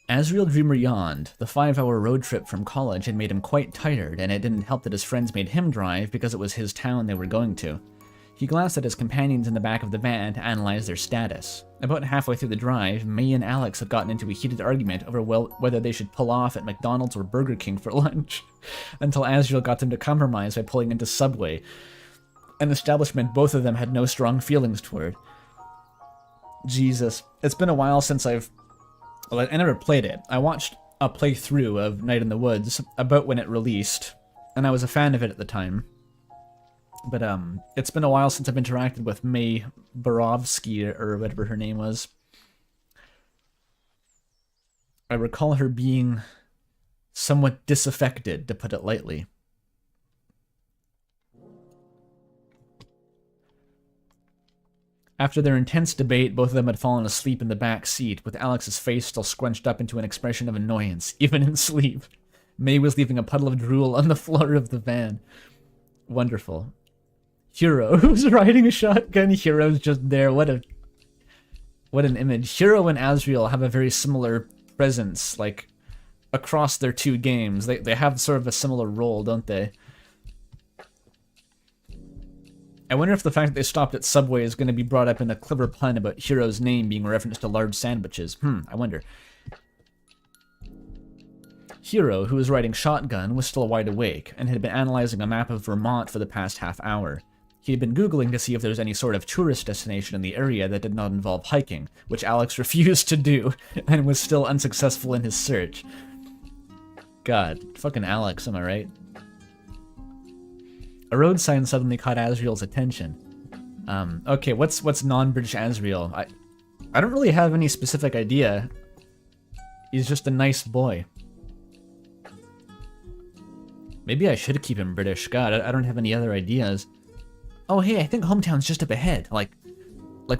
Asriel Dreamer yawned. The 5-hour road trip from college had made him quite tired, and it didn't help that his friends made him drive because it was his town they were going to. He glanced at his companions in the back of the van to analyze their status. About halfway through the drive, May and Alex had gotten into a heated argument over whether they should pull off at McDonald's or Burger King for lunch, until Asriel got them to compromise by pulling into Subway, an establishment both of them had no strong feelings toward. Jesus. It's been a while since I never played it. I watched a playthrough of Night in the Woods about when it released, and I was a fan of it at the time. But it's been a while since I've interacted with May Borovsky, or whatever her name was. I recall her being somewhat disaffected, to put it lightly. After their intense debate, both of them had fallen asleep in the back seat, with Alex's face still scrunched up into an expression of annoyance, even in sleep. May was leaving a puddle of drool on the floor of the van. Wonderful. Hero, who's riding a shotgun. Hero's just there. What an image. Hero and Asriel have a very similar presence, like, across their two games. They have sort of a similar role, don't they? I wonder if the fact that they stopped at Subway is going to be brought up in a clever pun about Hero's name being a reference to large sandwiches. I wonder. Hero, who was riding shotgun, was still wide awake, and had been analyzing a map of Vermont for the past half hour. He had been Googling to see if there was any sort of tourist destination in the area that did not involve hiking, which Alex refused to do, and was still unsuccessful in his search. God, fucking Alex, am I right? A road sign suddenly caught Asriel's attention. Okay, what's non-British Asriel? I don't really have any specific idea. He's just a nice boy. Maybe I should keep him British. God, I don't have any other ideas. Oh, hey, I think Hometown's just up ahead. Like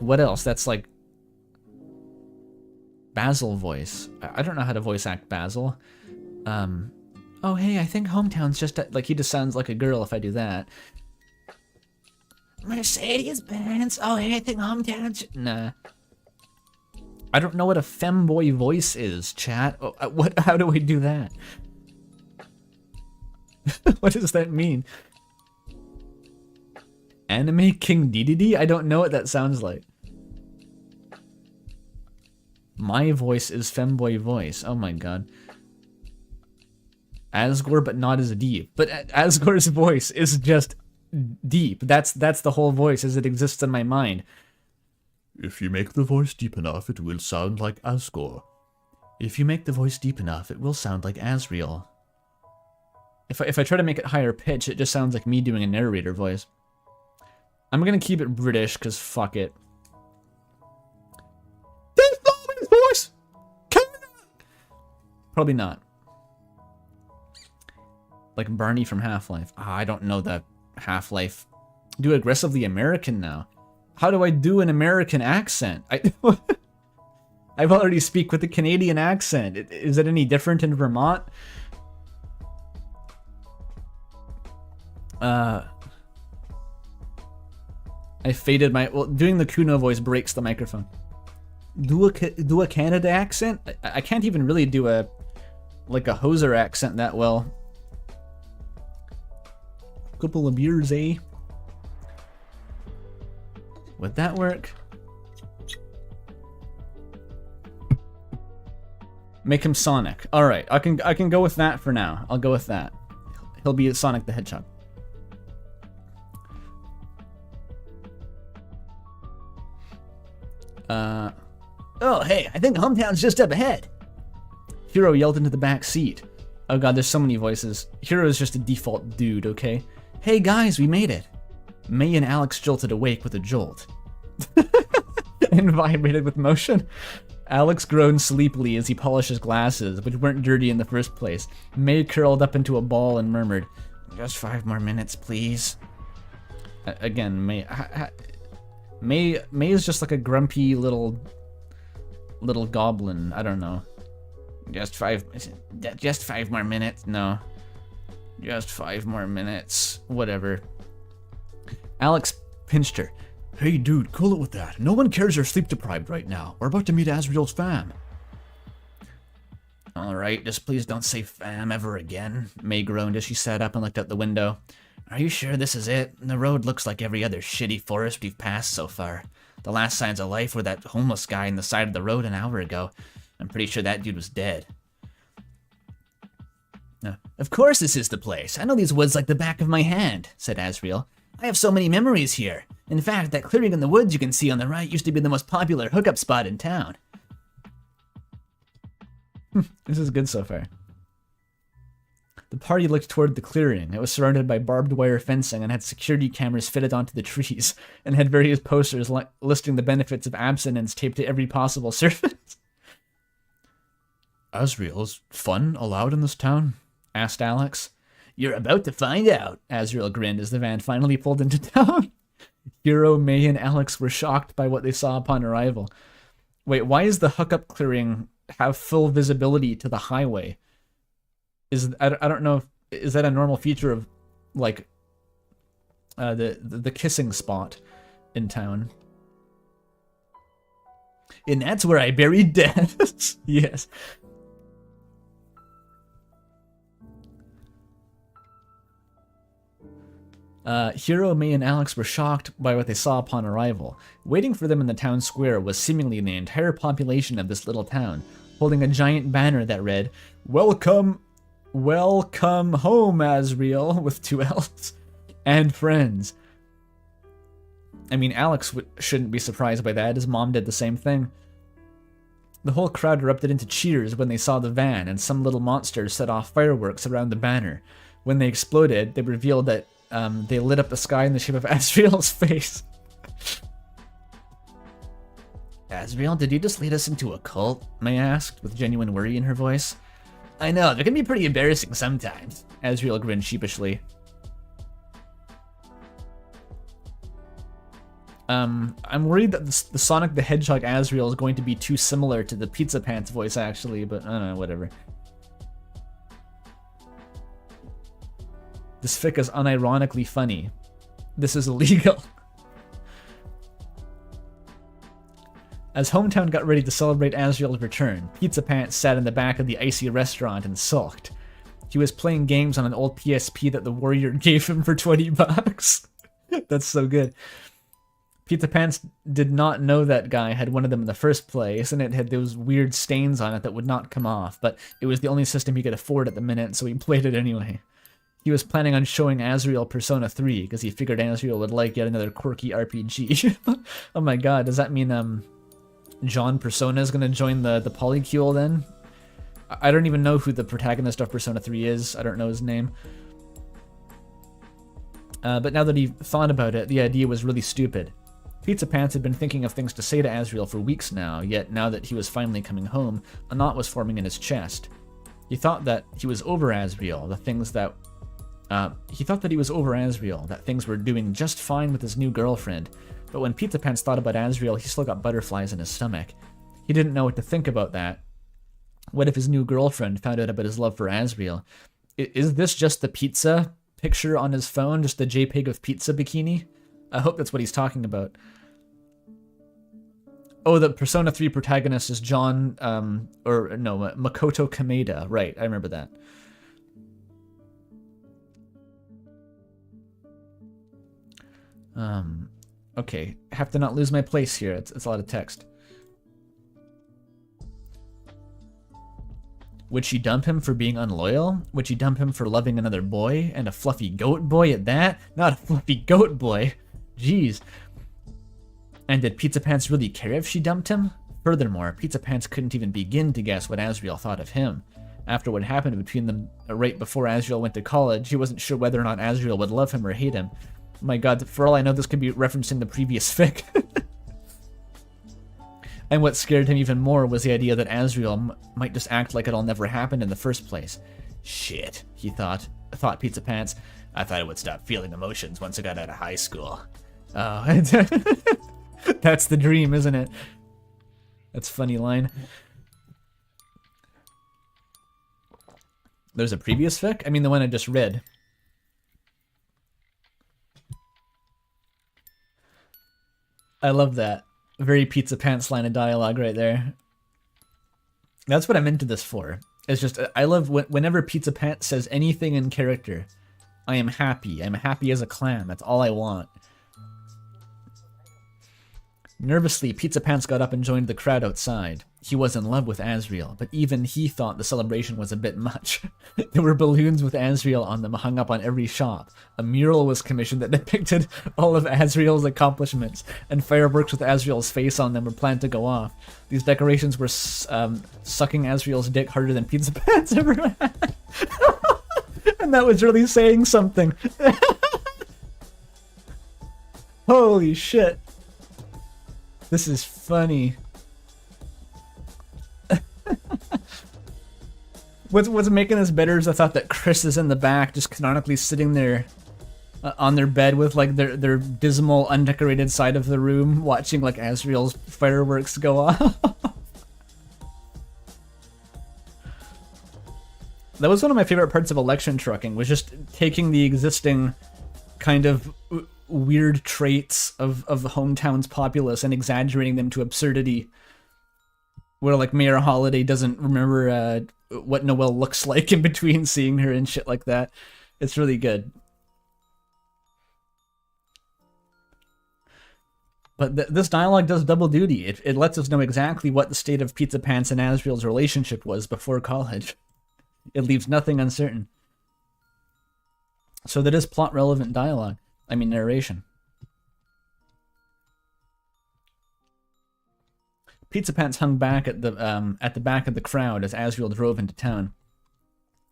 what else? That's like Basil voice. I don't know how to voice act Basil. Oh, hey, I think Hometown's just... Like, he just sounds like a girl if I do that. Mercedes-Benz. Oh, hey, I think Hometown's... Nah. I don't know what a femboy voice is, chat. Oh, how do we do that? What does that mean? Anime King Dedede? I don't know what that sounds like. My voice is femboy voice. Oh my god. Asgore, but not as deep. But Asgore's voice is just deep. That's the whole voice as it exists in my mind. If you make the voice deep enough, it will sound like Asgore. If you make the voice deep enough, it will sound like Asriel. If I try to make it higher pitch, it just sounds like me doing a narrator voice. I'm gonna keep it British, because fuck it. This Norman's voice! Probably not. Like Barney from Half-Life. I don't know the Half-Life. Do aggressively American now. How do I do an American accent? I've already speak with a Canadian accent. Is it any different in Vermont? I faded my... Well, doing the Kuno voice breaks the microphone. Do a Canada accent? I can't even really do a Hoser accent that well. Couple of beers, eh? Would that work? Make him Sonic. Alright, I can go with that for now. I'll go with that. He'll be Sonic the Hedgehog. Oh, hey, I think Hometown's just up ahead. Hero yelled into the back seat. Oh god, there's so many voices. Hero is just a default dude, okay? Hey guys, we made it. May and Alex jolted awake with a jolt. And vibrated with motion. Alex groaned sleepily as he polished his glasses, which weren't dirty in the first place. May curled up into a ball and murmured, "Just 5 more minutes, please." Again, May is just like a grumpy little goblin. I don't know. Just 5 more minutes. No. Just 5 more minutes. Whatever. Alex pinched her. Hey dude, cool it with that. No one cares you're sleep deprived right now. We're about to meet Asriel's fam. Alright, just please don't say fam ever again, May groaned as she sat up and looked out the window. Are you sure this is it? The road looks like every other shitty forest we've passed so far. The last signs of life were that homeless guy in the side of the road an hour ago. I'm pretty sure that dude was dead. Of course this is the place. I know these woods like the back of my hand, said Asriel. I have so many memories here. In fact, that clearing in the woods you can see on the right used to be the most popular hookup spot in town. This is good so far. The party looked toward the clearing. It was surrounded by barbed wire fencing and had security cameras fitted onto the trees, and had various posters listing the benefits of abstinence taped to every possible surface. Asriel, is fun allowed in this town? Asked Alex. You're about to find out, Asriel grinned as the van finally pulled into town. Hero, May, and Alex were shocked by what they saw upon arrival. Wait, why is the hookup clearing have full visibility to the highway? I don't know, is that a normal feature of, like, the kissing spot in town? And that's where I buried Death. Yes. Hero, May, and Alex were shocked by what they saw upon arrival. Waiting for them in the town square was seemingly the entire population of this little town, holding a giant banner that read, Welcome home, Asriel, with 2 L's, and friends. I mean, Alex shouldn't be surprised by that. His mom did the same thing. The whole crowd erupted into cheers when they saw the van, and some little monsters set off fireworks around the banner. When they exploded, they revealed that they lit up the sky in the shape of Asriel's face. Asriel, did you just lead us into a cult? May asked, with genuine worry in her voice. I know, they can be pretty embarrassing sometimes. Asriel grinned sheepishly. I'm worried that the Sonic the Hedgehog Asriel is going to be too similar to the Pizzapants voice, actually, but I don't know, whatever. This fic is unironically funny. This is illegal. As Hometown got ready to celebrate Asriel's return, Pizzapants sat in the back of the icy restaurant and sulked. He was playing games on an old PSP that the Warrior gave him for 20 bucks. That's so good. Pizzapants did not know that guy had one of them in the first place, and it had those weird stains on it that would not come off, but it was the only system he could afford at the minute, so he played it anyway. He was planning on showing Asriel Persona 3, because he figured Asriel would like yet another quirky RPG. Oh my god, does that mean John Persona is going to join the Polycule then? I don't even know who the protagonist of Persona 3 is. I don't know his name. But now that he thought about it, the idea was really stupid. Pizzapants had been thinking of things to say to Asriel for weeks now, yet now that he was finally coming home, a knot was forming in his chest. He thought that he was over Asriel, that things were doing just fine with his new girlfriend, but when Pizzapants thought about Asriel, he still got butterflies in his stomach. He didn't know what to think about that. What if his new girlfriend found out about his love for Asriel? Is this just the pizza picture on his phone, just the JPEG of pizza bikini? I hope that's what he's talking about. Oh, the Persona 3 protagonist is Makoto Kameda. Right, I remember that. Okay, have to not lose my place here. It's a lot of text. Would she dump him for being unloyal? Would she dump him for loving another boy? And a fluffy goat boy at that? Not a fluffy goat boy. Jeez. And did Pizzapants really care if she dumped him? Furthermore, Pizzapants couldn't even begin to guess what Asriel thought of him. After what happened between them right before Asriel went to college, he wasn't sure whether or not Asriel would love him or hate him. My god, for all I know, this could be referencing the previous fic. And what scared him even more was the idea that Asriel might just act like it all never happened in the first place. Shit, he thought Pizzapants. I thought I would stop feeling emotions once I got out of high school. Oh, that's the dream, isn't it? That's a funny line. There's a previous fic? I mean, the one I just read. I love that. Very Pizzapants line of dialogue right there. That's what I'm into this for. It's just, I love whenever Pizzapants says anything in character. I am happy. I'm happy as a clam. That's all I want. Nervously, Pizzapants got up and joined the crowd outside. He was in love with Asriel, but even he thought the celebration was a bit much. There were balloons with Asriel on them hung up on every shop. A mural was commissioned that depicted all of Asriel's accomplishments, and fireworks with Asriel's face on them were planned to go off. These decorations were sucking Asriel's dick harder than Pizzapants ever had. And that was really saying something. Holy shit. This is funny. What's making this better is I thought that Chris is in the back, just canonically sitting there on their bed with like their dismal, undecorated side of the room, watching like Asriel's fireworks go off. That was one of my favorite parts of election trucking, was just taking the existing kind of weird traits of the hometown's populace and exaggerating them to absurdity. Where like Mayor Holiday doesn't remember what Noelle looks like in between seeing her and shit like that. It's really good. But this dialogue does double duty. It lets us know exactly what the state of Pizzapants and Asriel's relationship was before college. It leaves nothing uncertain. So that is plot relevant dialogue. I mean narration. Pizzapants hung back at the back of the crowd as Asriel drove into town.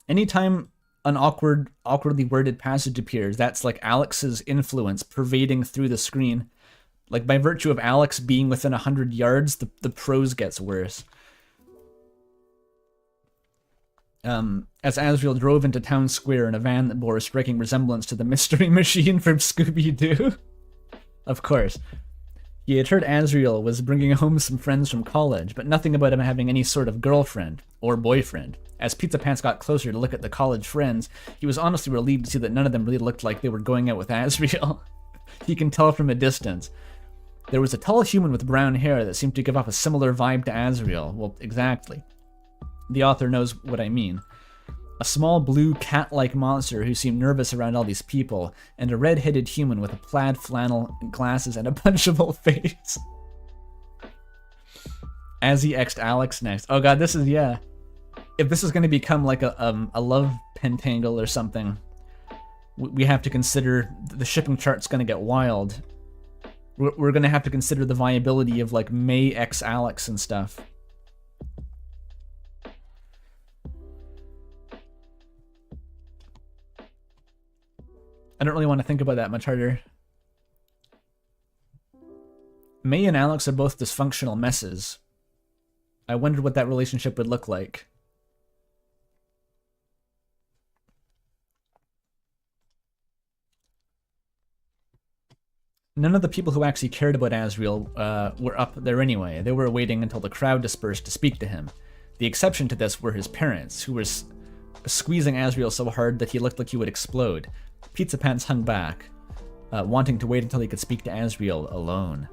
Anytime an awkwardly worded passage appears, that's like Alex's influence pervading through the screen. Like by virtue of Alex being within 100 yards, the prose gets worse. As Asriel drove into town square in a van that bore a striking resemblance to the mystery machine from Scooby-Doo. Of course. He had heard Asriel was bringing home some friends from college, but nothing about him having any sort of girlfriend or boyfriend. As Pizzapants got closer to look at the college friends, he was honestly relieved to see that none of them really looked like they were going out with Asriel. He can tell from a distance. There was a tall human with brown hair that seemed to give off a similar vibe to Asriel. Well, exactly. The author knows what I mean. A small blue cat-like monster who seemed nervous around all these people, and a red-headed human with a plaid flannel, glasses, and a punchable face. Azzy X'd Alex next. Oh god, this is, yeah. If this is going to become like a love pentangle or something, we have to consider the shipping chart's going to get wild. We're going to have to consider the viability of like May X Alex and stuff. I don't really want to think about that much harder. May and Alex are both dysfunctional messes. I wondered what that relationship would look like. None of the people who actually cared about Asriel were up there anyway. They were waiting until the crowd dispersed to speak to him. The exception to this were his parents, who were squeezing Asriel so hard that he looked like he would explode. Pizzapants hung back, wanting to wait until he could speak to Asriel alone.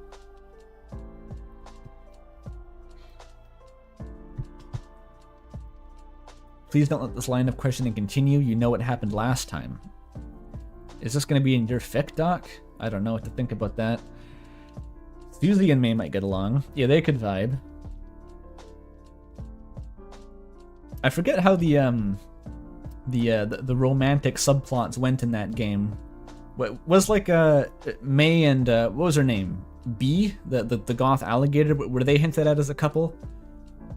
Please don't let this line of questioning continue. You know what happened last time. Is this going to be in your fic, Doc? I don't know what to think about that. Susie and May might get along. Yeah, they could vibe. I forget how the romantic subplots went in that game. What was like May and what was her name? B, the goth alligator. Were they hinted at as a couple?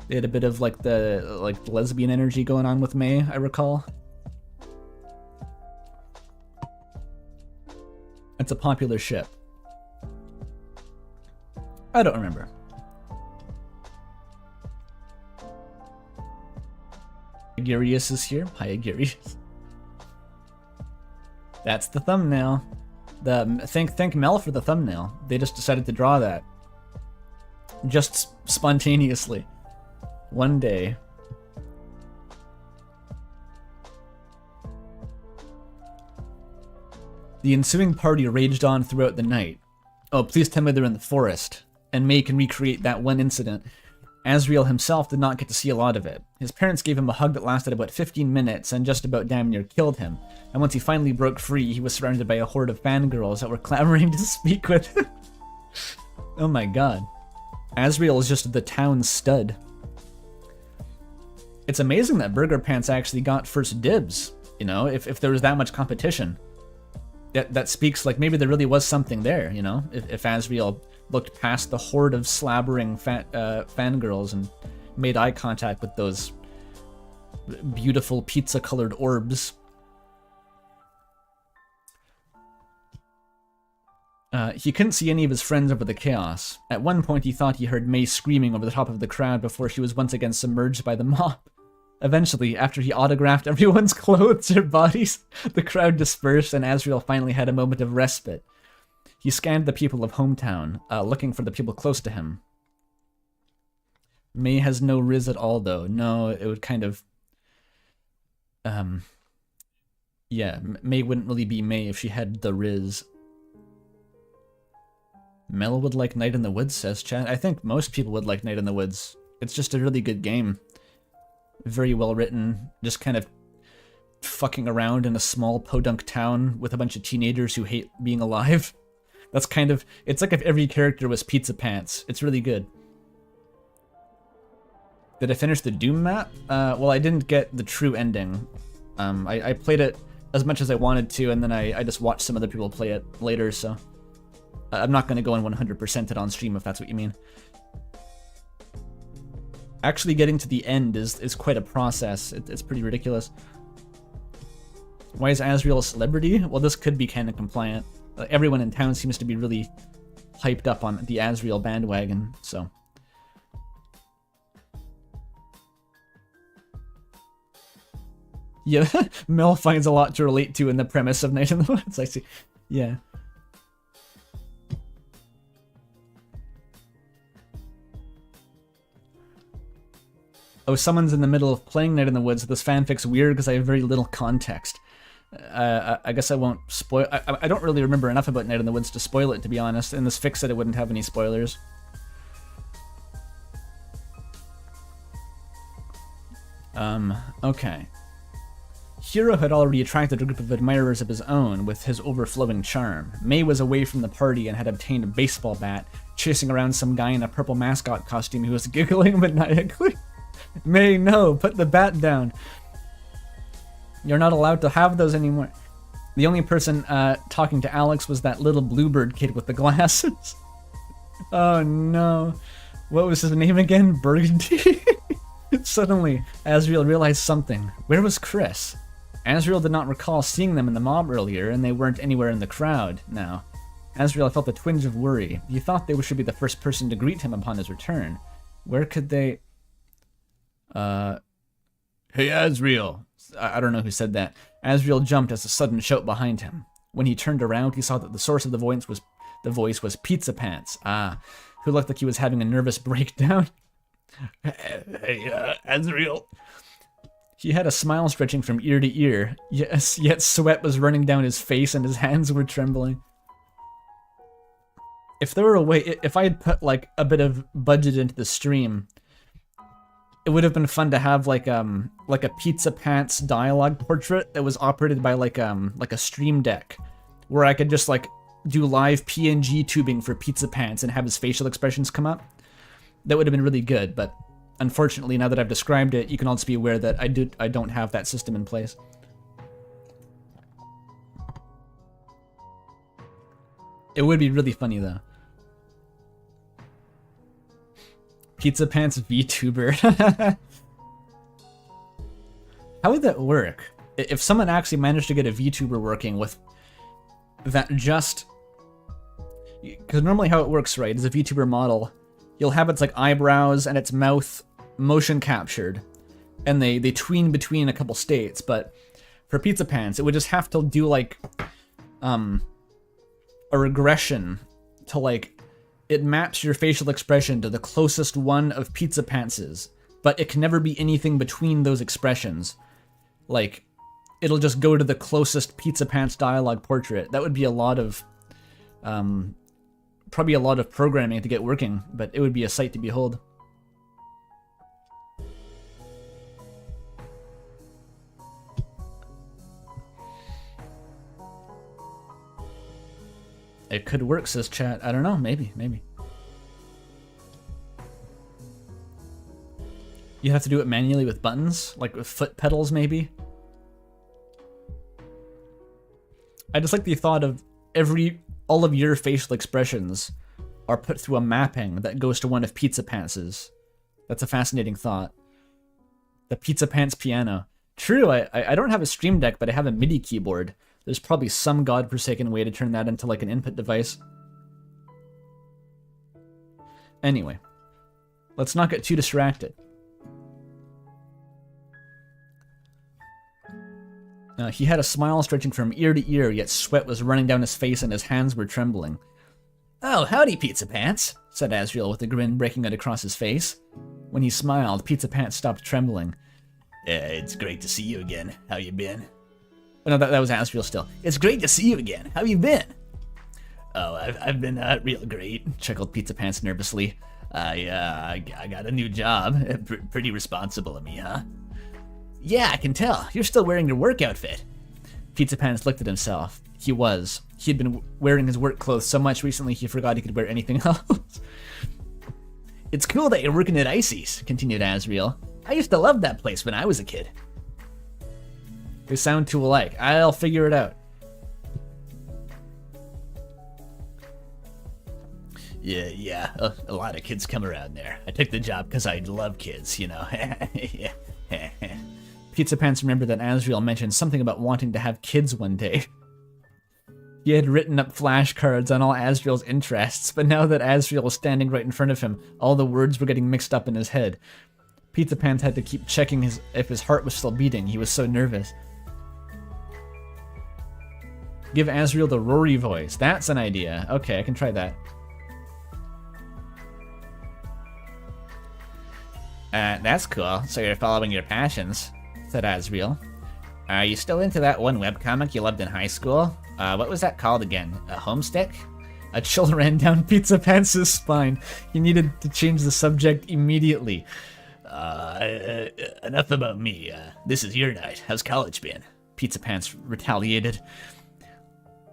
They had a bit of like the lesbian energy going on with May, I recall. It's a popular ship. I don't remember. Agirius is here. Hi, Agirius. That's the thumbnail. Thank Mel for the thumbnail. They just decided to draw that. Just spontaneously. One day. The ensuing party raged on throughout the night. Oh, please tell me they're in the forest, and May can recreate that one incident. Asriel himself did not get to see a lot of it. His parents gave him a hug that lasted about 15 minutes and just about damn near killed him. And once he finally broke free, he was surrounded by a horde of fangirls that were clamoring to speak with him. Oh my god. Asriel is just the town stud. It's amazing that Burger Pants actually got first dibs, you know, if there was that much competition. That speaks like maybe there really was something there, you know, if Asriel looked past the horde of slabbering fangirls and made eye contact with those beautiful pizza-colored orbs. He couldn't see any of his friends over the chaos. At one point he thought he heard May screaming over the top of the crowd before she was once again submerged by the mob. Eventually, after he autographed everyone's clothes or bodies, the crowd dispersed and Asriel finally had a moment of respite. He scanned the people of Hometown, looking for the people close to him. May has no riz at all, though. No, it would kind of... yeah, May wouldn't really be May if she had the riz. Mel would like Night in the Woods, says chat. I think most people would like Night in the Woods. It's just a really good game. Very well written, just kind of fucking around in a small podunk town with a bunch of teenagers who hate being alive. That's kind of... It's like if every character was Pizzapants. It's really good. Did I finish the Doom map? Well, I didn't get the true ending. I played it as much as I wanted to, and then I just watched some other people play it later, so... I'm not going to go and 100% it on stream, if that's what you mean. Actually getting to the end is quite a process. It's pretty ridiculous. Why is Asriel a celebrity? Well, this could be canon compliant. Everyone in town seems to be really hyped up on the Asriel bandwagon, so... Yeah, Mel finds a lot to relate to in the premise of Night in the Woods, I see. Yeah. Oh, someone's in the middle of playing Night in the Woods. This fanfic's weird because I have very little context. I guess I won't spoil... I don't really remember enough about Night in the Woods to spoil it, to be honest. And this fic said it wouldn't have any spoilers. Okay. Hero had already attracted a group of admirers of his own with his overflowing charm. May was away from the party and had obtained a baseball bat, chasing around some guy in a purple mascot costume who was giggling maniacally. May, no, put the bat down. You're not allowed to have those anymore. The only person talking to Alex was that little bluebird kid with the glasses. Oh no. What was his name again? Burgundy? Suddenly, Asriel realized something. Where was Chris? Asriel did not recall seeing them in the mob earlier, and they weren't anywhere in the crowd now. Asriel felt a twinge of worry. He thought they should be the first person to greet him upon his return. Where could they... Hey Asriel. I don't know who said that. Asriel jumped as a sudden shout behind him. When he turned around, he saw that the source of the voice was Pizzapants. Who looked like he was having a nervous breakdown. Hey, Asriel. He had a smile stretching from ear to ear. Yes, yet sweat was running down his face and his hands were trembling. If there were a way, if I had put like a bit of budget into the stream, it would have been fun to have like a Pizzapants dialogue portrait that was operated by like a stream deck, where I could just like do live PNG tubing for Pizzapants and have his facial expressions come up. That would have been really good, but unfortunately, now that I've described it, you can also be aware that I don't have that system in place. It would be really funny though. Pizzapants VTuber. How would that work? If someone actually managed to get a VTuber working with that just... Because normally how it works, right, is a VTuber model, you'll have its like eyebrows and its mouth motion captured, and they tween between a couple states, but for Pizzapants, it would just have to do like a regression to like it maps your facial expression to the closest one of Pizzapants's, but it can never be anything between those expressions. Like, it'll just go to the closest Pizzapants dialogue portrait. That would be a lot of, probably a lot of programming to get working, but it would be a sight to behold. It could work, says chat. I don't know. Maybe. You have to do it manually with buttons, like with foot pedals, maybe. I just like the thought of all of your facial expressions are put through a mapping that goes to one of Pizzapants's. That's a fascinating thought. The Pizzapants piano. True, I don't have a Stream Deck, but I have a MIDI keyboard. There's probably some godforsaken way to turn that into like an input device. Anyway, let's not get too distracted. He had a smile stretching from ear to ear, yet sweat was running down his face and his hands were trembling. "Oh, howdy, Pizzapants," said Asriel with a grin breaking out across his face. When he smiled, Pizzapants stopped trembling. "It's great to see you again. How you been?" Oh, no, that was Asriel still. "It's great to see you again. How you been?" "Oh, I've been real great," chuckled Pizzapants nervously. I got a new job. Pretty responsible of me, huh?" "Yeah, I can tell. You're still wearing your work outfit." Pizzapants looked at himself. He was. He had been wearing his work clothes so much recently he forgot he could wear anything else. "It's cool that you're working at Icy's," continued Asriel. "I used to love that place when I was a kid." They sound too alike. I'll figure it out. Yeah, a lot of kids come around there. I took the job because I love kids, you know. Pizzapants remembered that Asriel mentioned something about wanting to have kids one day. He had written up flashcards on all Asriel's interests, but now that Asriel was standing right in front of him, all the words were getting mixed up in his head. Pizzapants had to keep checking if his heart was still beating. He was so nervous. Give Asriel the Rory voice. That's an idea. Okay, I can try that. That's cool. So you're following your passions, said Asriel. Are you still into that one webcomic you loved in high school? What was that called again? A homestick? A chill ran down Pizzapants' spine. He needed to change the subject immediately. Enough about me. This is your night. How's college been? Pizzapants retaliated.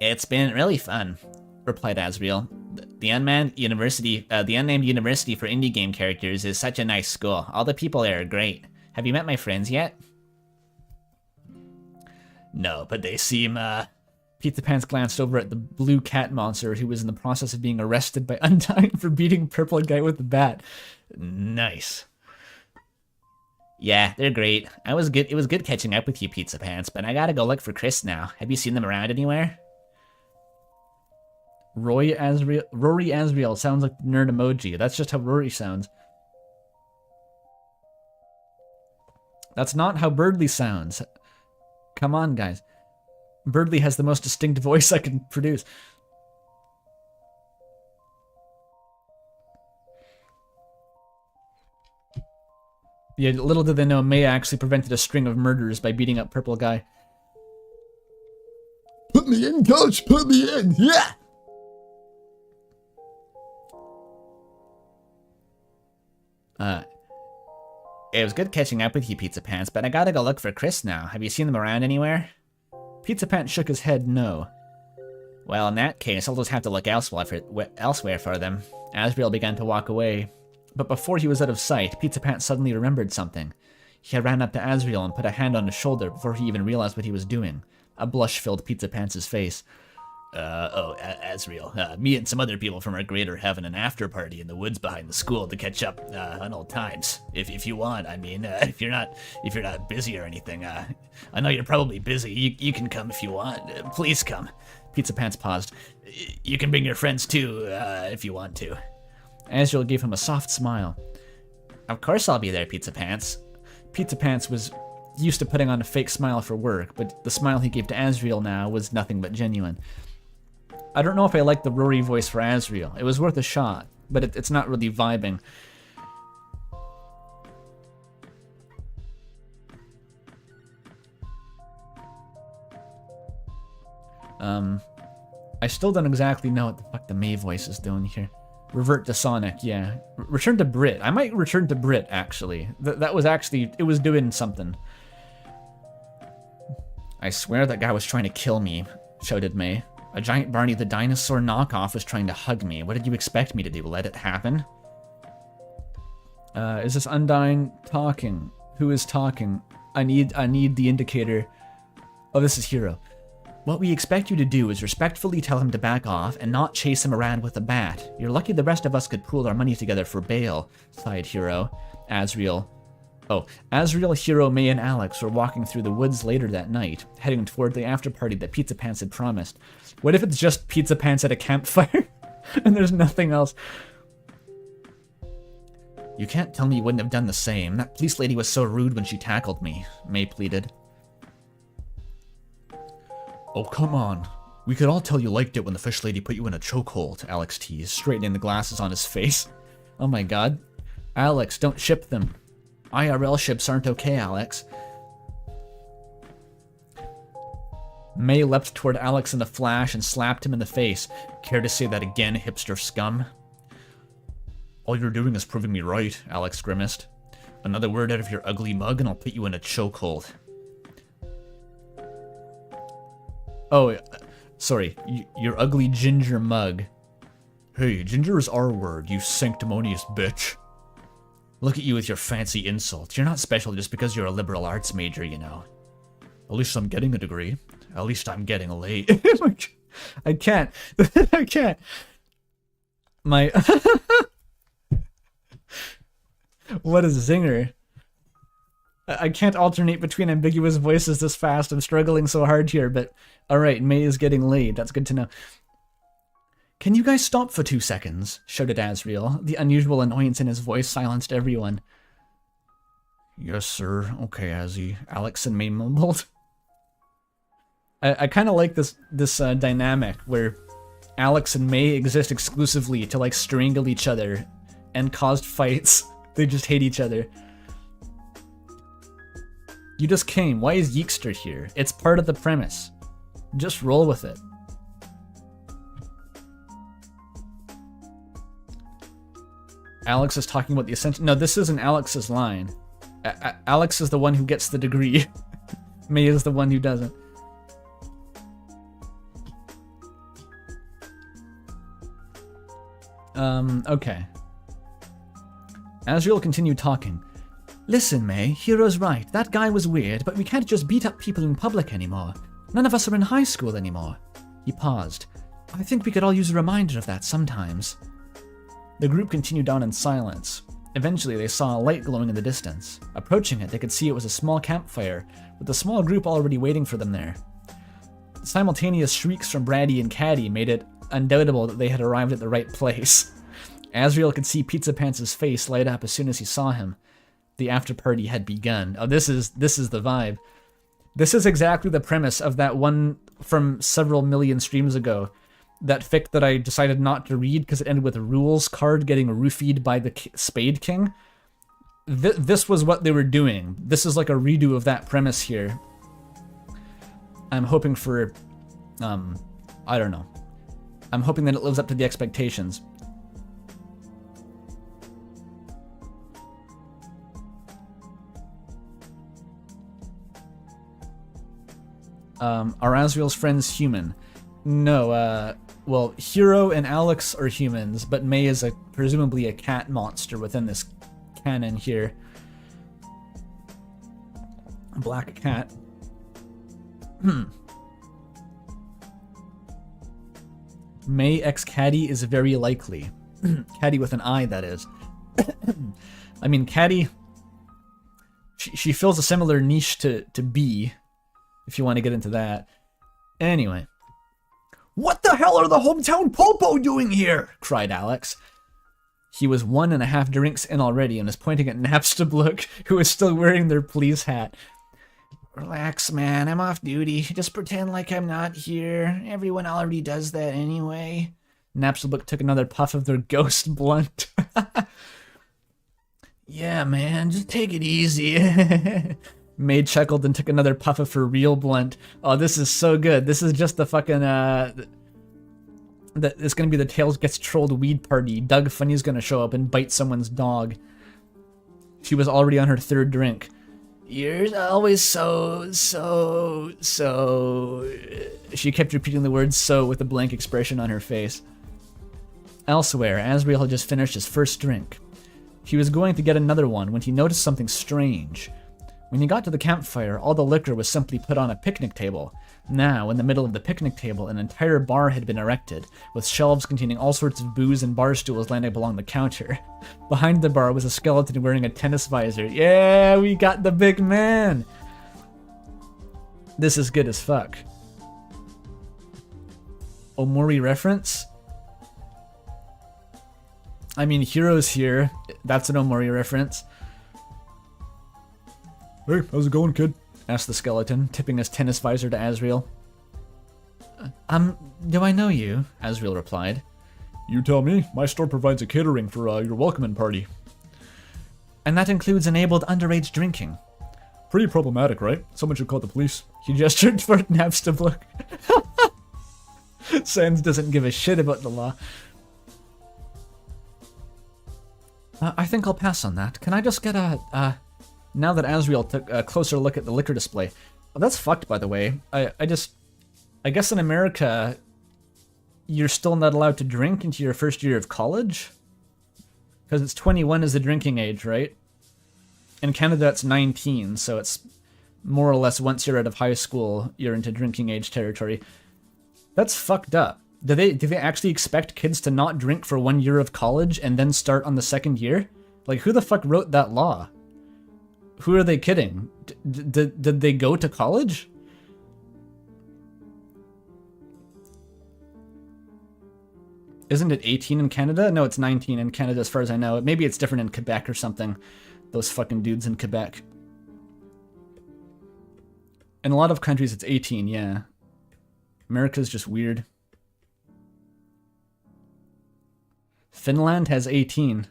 It's been really fun, replied Asriel. The unnamed university for indie game characters is such a nice school. All the people there are great. Have you met my friends yet? No, but they seem, Pizzapants glanced over at the blue cat monster who was in the process of being arrested by Undyne for beating Purple Guy with the bat. Nice. Yeah, they're great. It was good catching up with you, Pizzapants, but I gotta go look for Chris now. Have you seen them around anywhere? Rory Asriel sounds like the nerd emoji. That's just how Rory sounds. That's not how Birdly sounds. Come on, guys. Birdly has the most distinct voice I can produce. Yeah, little did they know Maya actually prevented a string of murders by beating up Purple Guy. Put me in, coach! Put me in! Yeah! It was good catching up with you, Pizzapants, but I gotta go look for Chris now. Have you seen them around anywhere? Pizzapants shook his head no. Well, in that case, I'll just have to look elsewhere for them. Asriel began to walk away. But before he was out of sight, Pizzapants suddenly remembered something. He ran up to Asriel and put a hand on his shoulder before he even realized what he was doing. A blush filled Pizzapants' face. Asriel, me and some other people from our grade are having an after party in the woods behind the school to catch up on old times. If you want, I mean, if you're not busy or anything, I know you're probably busy. You can come if you want. Please come. Pizzapants paused. You can bring your friends too, if you want to. Asriel gave him a soft smile. Of course I'll be there, Pizzapants. Pizzapants was used to putting on a fake smile for work, but the smile he gave to Asriel now was nothing but genuine. I don't know if I like the Rory voice for Asriel. It was worth a shot, but it's not really vibing. I still don't exactly know what the fuck the May voice is doing here. Revert to Sonic, yeah. Return to Brit. I might return to Brit, actually. That was actually, it was doing something. I swear that guy was trying to kill me, shouted May. A giant Barney the dinosaur knockoff was trying to hug me. What did you expect me to do? Let it happen? Is this Undying talking? Who is talking? I need the indicator. Oh, this is Hero. What we expect you to do is respectfully tell him to back off and not chase him around with a bat. You're lucky the rest of us could pool our money together for bail, sighed Hero. Asriel. Oh, Asriel, Hero, May, and Alex were walking through the woods later that night, heading toward the after-party that Pizzapants had promised. What if it's just Pizzapants at a campfire? And there's nothing else? You can't tell me you wouldn't have done the same. That police lady was so rude when she tackled me, May pleaded. Oh, come on. We could all tell you liked it when the fish lady put you in a chokehold, Alex teased, straightening the glasses on his face. Oh my god. Alex, don't ship them. IRL ships aren't okay, Alex. May leapt toward Alex in a flash and slapped him in the face. Care to say that again, hipster scum? All you're doing is proving me right, Alex grimaced. Another word out of your ugly mug and I'll put you in a chokehold. Oh, sorry, your ugly ginger mug. Hey, ginger is our word, you sanctimonious bitch. Look at you with your fancy insults. You're not special just because you're a liberal arts major, you know. At least I'm getting a degree. At least I'm getting late. I can't. I can't. My... What a zinger. I can't alternate between ambiguous voices this fast. I'm struggling so hard here, but... Alright, May is getting laid. That's good to know. Can you guys stop for 2 seconds? Shouted Asriel. The unusual annoyance in his voice silenced everyone. Yes, sir. Okay, Azzy. Alex and May mumbled. I kind of like this dynamic where Alex and May exist exclusively to, like, strangle each other and cause fights. They just hate each other. You just came. Why is Yeekster here? It's part of the premise. Just roll with it. Alex is talking about the ascension. No, this isn't Alex's line. Alex is the one who gets the degree. May is the one who doesn't. Okay. Asriel continued talking. Listen, May, Hero's right. That guy was weird, but we can't just beat up people in public anymore. None of us are in high school anymore. He paused. I think we could all use a reminder of that sometimes. The group continued on in silence. Eventually, they saw a light glowing in the distance. Approaching it, they could see it was a small campfire, with a small group already waiting for them there. The simultaneous shrieks from Brady and Caddy made it undoubtable that they had arrived at the right place. Asriel could see Pizzapants' face light up as soon as he saw him. The after-party had begun. Oh, this is the vibe. This is exactly the premise of that one from several million streams ago. That fic that I decided not to read because it ended with a rules card getting roofied by the Spade King. This was what they were doing. This is like a redo of that premise here. I'm hoping for... I don't know. I'm hoping that it lives up to the expectations. Are Asriel's friends human? No, well, Hero and Alex are humans, but May is presumably a cat monster within this canon here. Black cat. May x Caddy is very likely. Caddy with an I, that is. I mean, Caddy... She fills a similar niche to B, if you want to get into that. Anyway. What the hell are the hometown popo doing here? Cried Alex. He was 1.5 drinks in already and was pointing at Napstablook, who was still wearing their police hat. Relax, man. I'm off duty. Just pretend like I'm not here. Everyone already does that anyway. Napstablook took another puff of their ghost blunt. Yeah, man. Just take it easy. May chuckled and took another puff of her real blunt. Oh, this is so good. This is just the fucking, it's gonna be the Tails Gets Trolled weed party. Doug Funny's gonna show up and bite someone's dog. She was already on her 3rd drink. You're always so. She kept repeating the word so with a blank expression on her face. Elsewhere, Asriel had just finished his first drink. He was going to get another one when he noticed something strange. When he got to the campfire, all the liquor was simply put on a picnic table. Now, in the middle of the picnic table, an entire bar had been erected, with shelves containing all sorts of booze and bar stools landing along the counter. Behind the bar was a skeleton wearing a tennis visor. Yeah, we got the big man! This is good as fuck. Omori reference? I mean, Hero's here. That's an Omori reference. Hey, how's it going, kid? Asked the skeleton, tipping his tennis visor to Asriel. Do I know you? Asriel replied. You tell me. My store provides a catering for your welcoming party. And that includes enabled underage drinking. Pretty problematic, right? Someone should call the police. He gestured for Naps to look. Sans doesn't give a shit about the law. I think I'll pass on that. Can I just get now that Asriel took a closer look at the liquor display. Well, that's fucked, by the way. I guess in America, you're still not allowed to drink into your first year of college? Because it's 21 is the drinking age, right? In Canada, it's 19, so it's more or less once you're out of high school, you're into drinking age territory. That's fucked up. Do they actually expect kids to not drink for 1 year of college and then start on the second year? Like, who the fuck wrote that law? Who are they kidding? Did they go to college? Isn't it 18 in Canada? No, it's 19 in Canada as far as I know. Maybe it's different in Quebec or something. Those fucking dudes in Quebec. In a lot of countries it's 18, yeah. America's just weird. Finland has 18.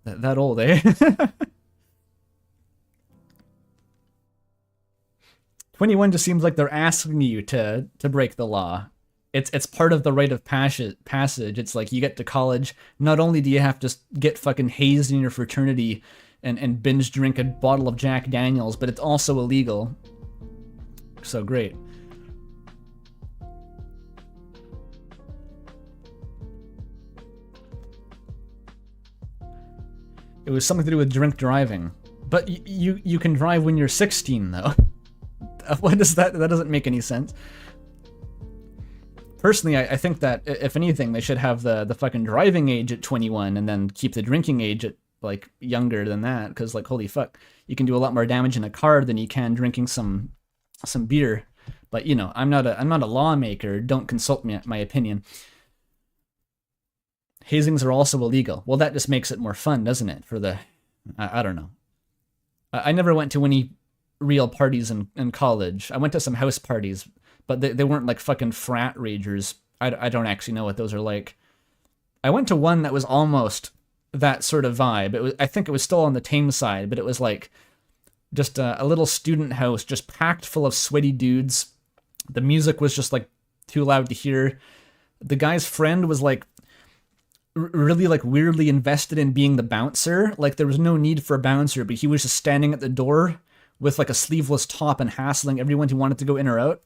That old, eh? 21 just seems like they're asking you to break the law. It's part of the rite of passage. It's like you get to college, not only do you have to get fucking hazed in your fraternity and binge drink a bottle of Jack Daniels, but it's also illegal. So great. It was something to do with drink driving. But you can drive when you're 16, though. What is that? That doesn't make any sense. Personally, I think that, if anything, they should have the fucking driving age at 21 and then keep the drinking age at, like, younger than that. Because, like, holy fuck, you can do a lot more damage in a car than you can drinking some beer. But, you know, I'm not a lawmaker. Don't consult me my opinion. Hazings are also illegal. Well, that just makes it more fun, doesn't it? For the... I don't know. I never went to any real parties in college. I went to some house parties, but they weren't like fucking frat ragers. I don't actually know what those are like. I went to one that was almost that sort of vibe. I think it was still on the tame side, but it was like just a little student house, just packed full of sweaty dudes. The music was just like too loud to hear. The guy's friend was like really like weirdly invested in being the bouncer. Like there was no need for a bouncer, but he was just standing at the door with like a sleeveless top and hassling everyone who wanted to go in or out.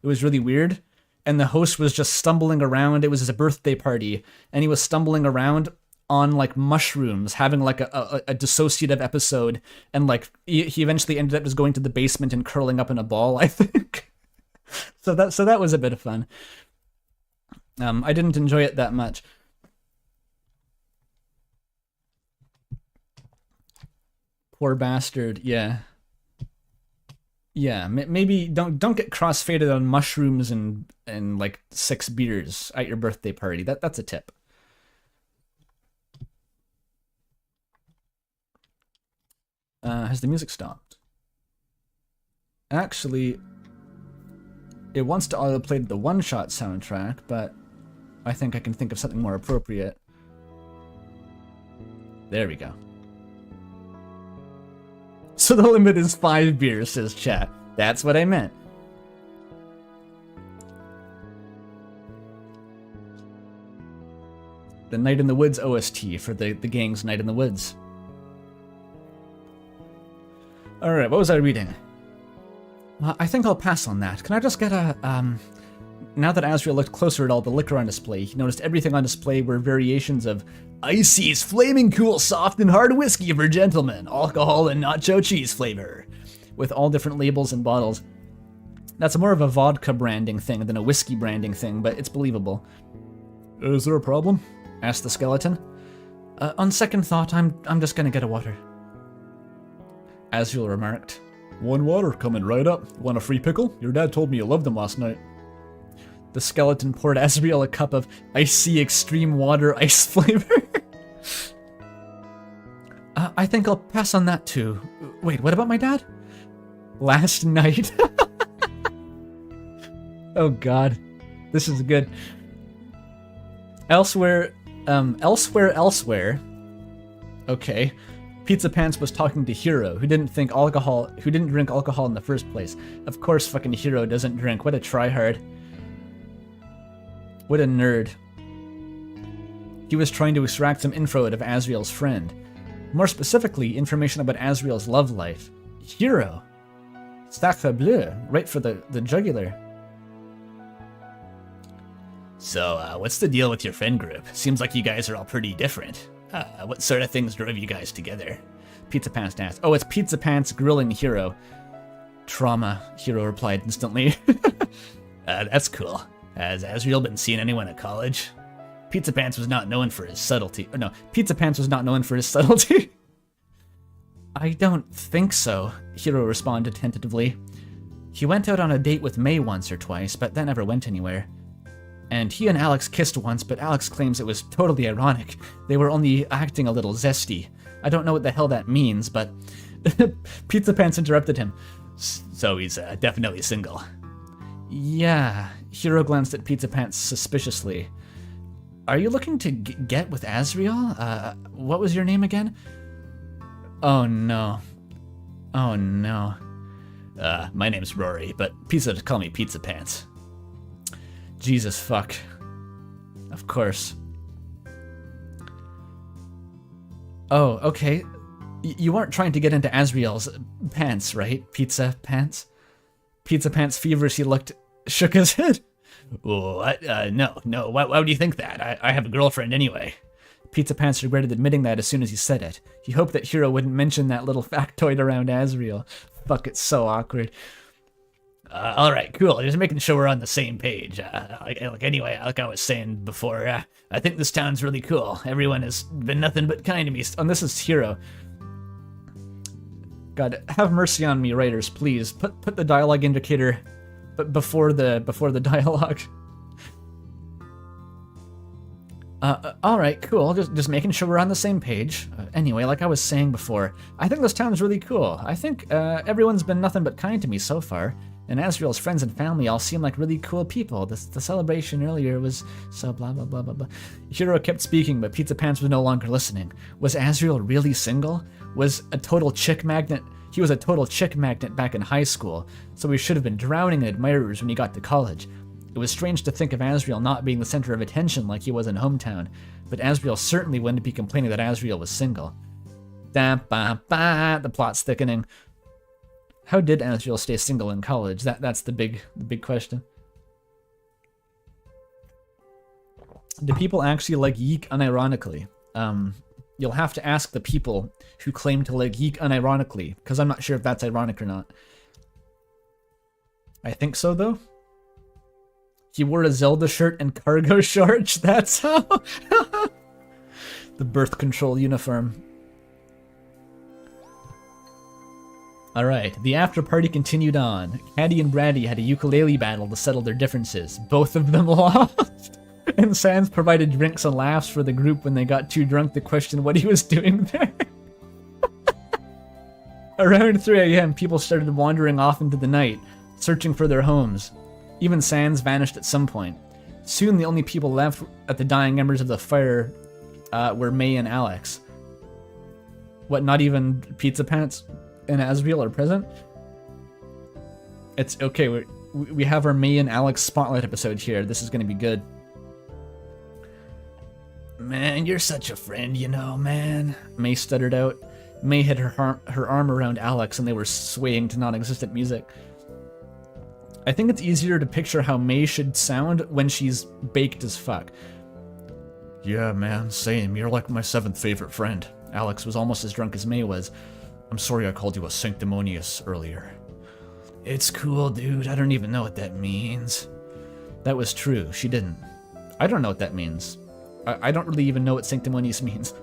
It was really weird. And the host was just stumbling around. It was his birthday party, and he was stumbling around on like mushrooms, having like a dissociative episode, and like he eventually ended up just going to the basement and curling up in a ball, I think. So that was a bit of fun. I didn't enjoy it that much. Poor bastard, yeah. Yeah, maybe don't get crossfaded on mushrooms and like 6 beers at your birthday party. That's a tip. Has the music stopped? Actually, it wants to autoplay the One Shot soundtrack, but I think I can think of something more appropriate. There we go. So the limit is 5 beers, says chat. That's what I meant. The Night in the Woods OST for the gang's Night in the Woods. Alright, what was I reading? I think I'll pass on that. Can I just get a, Now that Asriel looked closer at all the liquor on display, he noticed everything on display were variations of Icy's flaming cool soft and hard whiskey for gentlemen, alcohol and nacho cheese flavor, with all different labels and bottles. That's more of a vodka branding thing than a whiskey branding thing, but it's believable. Is there a problem? Asked the skeleton. On second thought, I'm just gonna get a water. Asriel remarked. One water, coming right up. Want a free pickle? Your dad told me you loved them last night. The skeleton poured Asriel a cup of icy extreme water ice flavor. I think I'll pass on that too. Wait, what about my dad? Last night. Oh god. This is good. Elsewhere. Okay. Pizzapants was talking to Hero, who didn't drink alcohol in the first place. Of course fucking Hero doesn't drink. What a tryhard. What a nerd. He was trying to extract some info out of Asriel's friend. More specifically, information about Asriel's love life. Hero. Sacre bleu. Right for the jugular. So, what's the deal with your friend group? Seems like you guys are all pretty different. What sort of things drove you guys together? Pizzapants asked. Oh, it's Pizzapants grilling Hero. Trauma, Hero replied instantly. That's cool. Has Asriel been seeing anyone at college? Pizzapants was not known for his subtlety. Or no, Pizzapants was not known for his subtlety. I don't think so, Hero responded tentatively. He went out on a date with May once or twice, but that never went anywhere. And he and Alex kissed once, but Alex claims it was totally ironic. They were only acting a little zesty. I don't know what the hell that means, but... Pizzapants interrupted him. So he's definitely single. Yeah. Hero glanced at Pizzapants suspiciously. Are you looking to get with Asriel? What was your name again? Oh no. Oh no. My name's Rory, but pizza call me Pizzapants. Jesus fuck. Of course. Oh, okay. You aren't trying to get into Asriel's pants, right? Pizza pants? Pizzapants feverishly shook his head. Oh, no. Why would you think that? I have a girlfriend anyway. Pizzapants regretted admitting that as soon as he said it. He hoped that Hero wouldn't mention that little factoid around Asriel. Fuck, it's so awkward. Alright, cool. Just making sure we're on the same page. Anyway, like I was saying before, I think this town's really cool. Everyone has been nothing but kind to me. And this is Hero. God, have mercy on me, writers, please. Put the dialogue indicator before the dialogue. Alright, cool. Just making sure we're on the same page. Anyway, like I was saying before, I think this town's really cool. I think everyone's been nothing but kind to me so far. And Asriel's friends and family all seem like really cool people. The celebration earlier was so blah blah blah blah blah. Hero kept speaking, but Pizzapants was no longer listening. Was Asriel really single? Was a total chick magnet? He was a total chick magnet back in high school, so he should have been drowning in admirers when he got to college. It was strange to think of Asriel not being the center of attention like he was in Hometown, but Asriel certainly wouldn't be complaining that Asriel was single. The plot's thickening. How did Asriel stay single in college? That's the big question. Do people actually like Yeek unironically? You'll have to ask the people who claim to like Yeek unironically, because I'm not sure if that's ironic or not. I think so, though. He wore a Zelda shirt and cargo shorts. That's how. The birth control uniform. Alright, the after party continued on. Caddy and Brady had a ukulele battle to settle their differences. Both of them lost. And Sans provided drinks and laughs for the group when they got too drunk to question what he was doing there. Around 3 a.m., people started wandering off into the night, searching for their homes. Even Sans vanished at some point. Soon the only people left at the dying embers of the fire were May and Alex. What, not even Pizzapants and Asriel are present? It's okay, we have our May and Alex spotlight episode here. This is gonna be good. Man, you're such a friend, you know, man. May stuttered out. May had her arm around Alex and they were swaying to non-existent music. I think it's easier to picture how May should sound when she's baked as fuck. Yeah, man, same. You're like my 7th favorite friend. Alex was almost as drunk as May was. I'm sorry I called you a sanctimonious earlier. It's cool, dude. I don't even know what that means. That was true. She didn't. I don't know what that means. I don't really even know what sanctimonious means.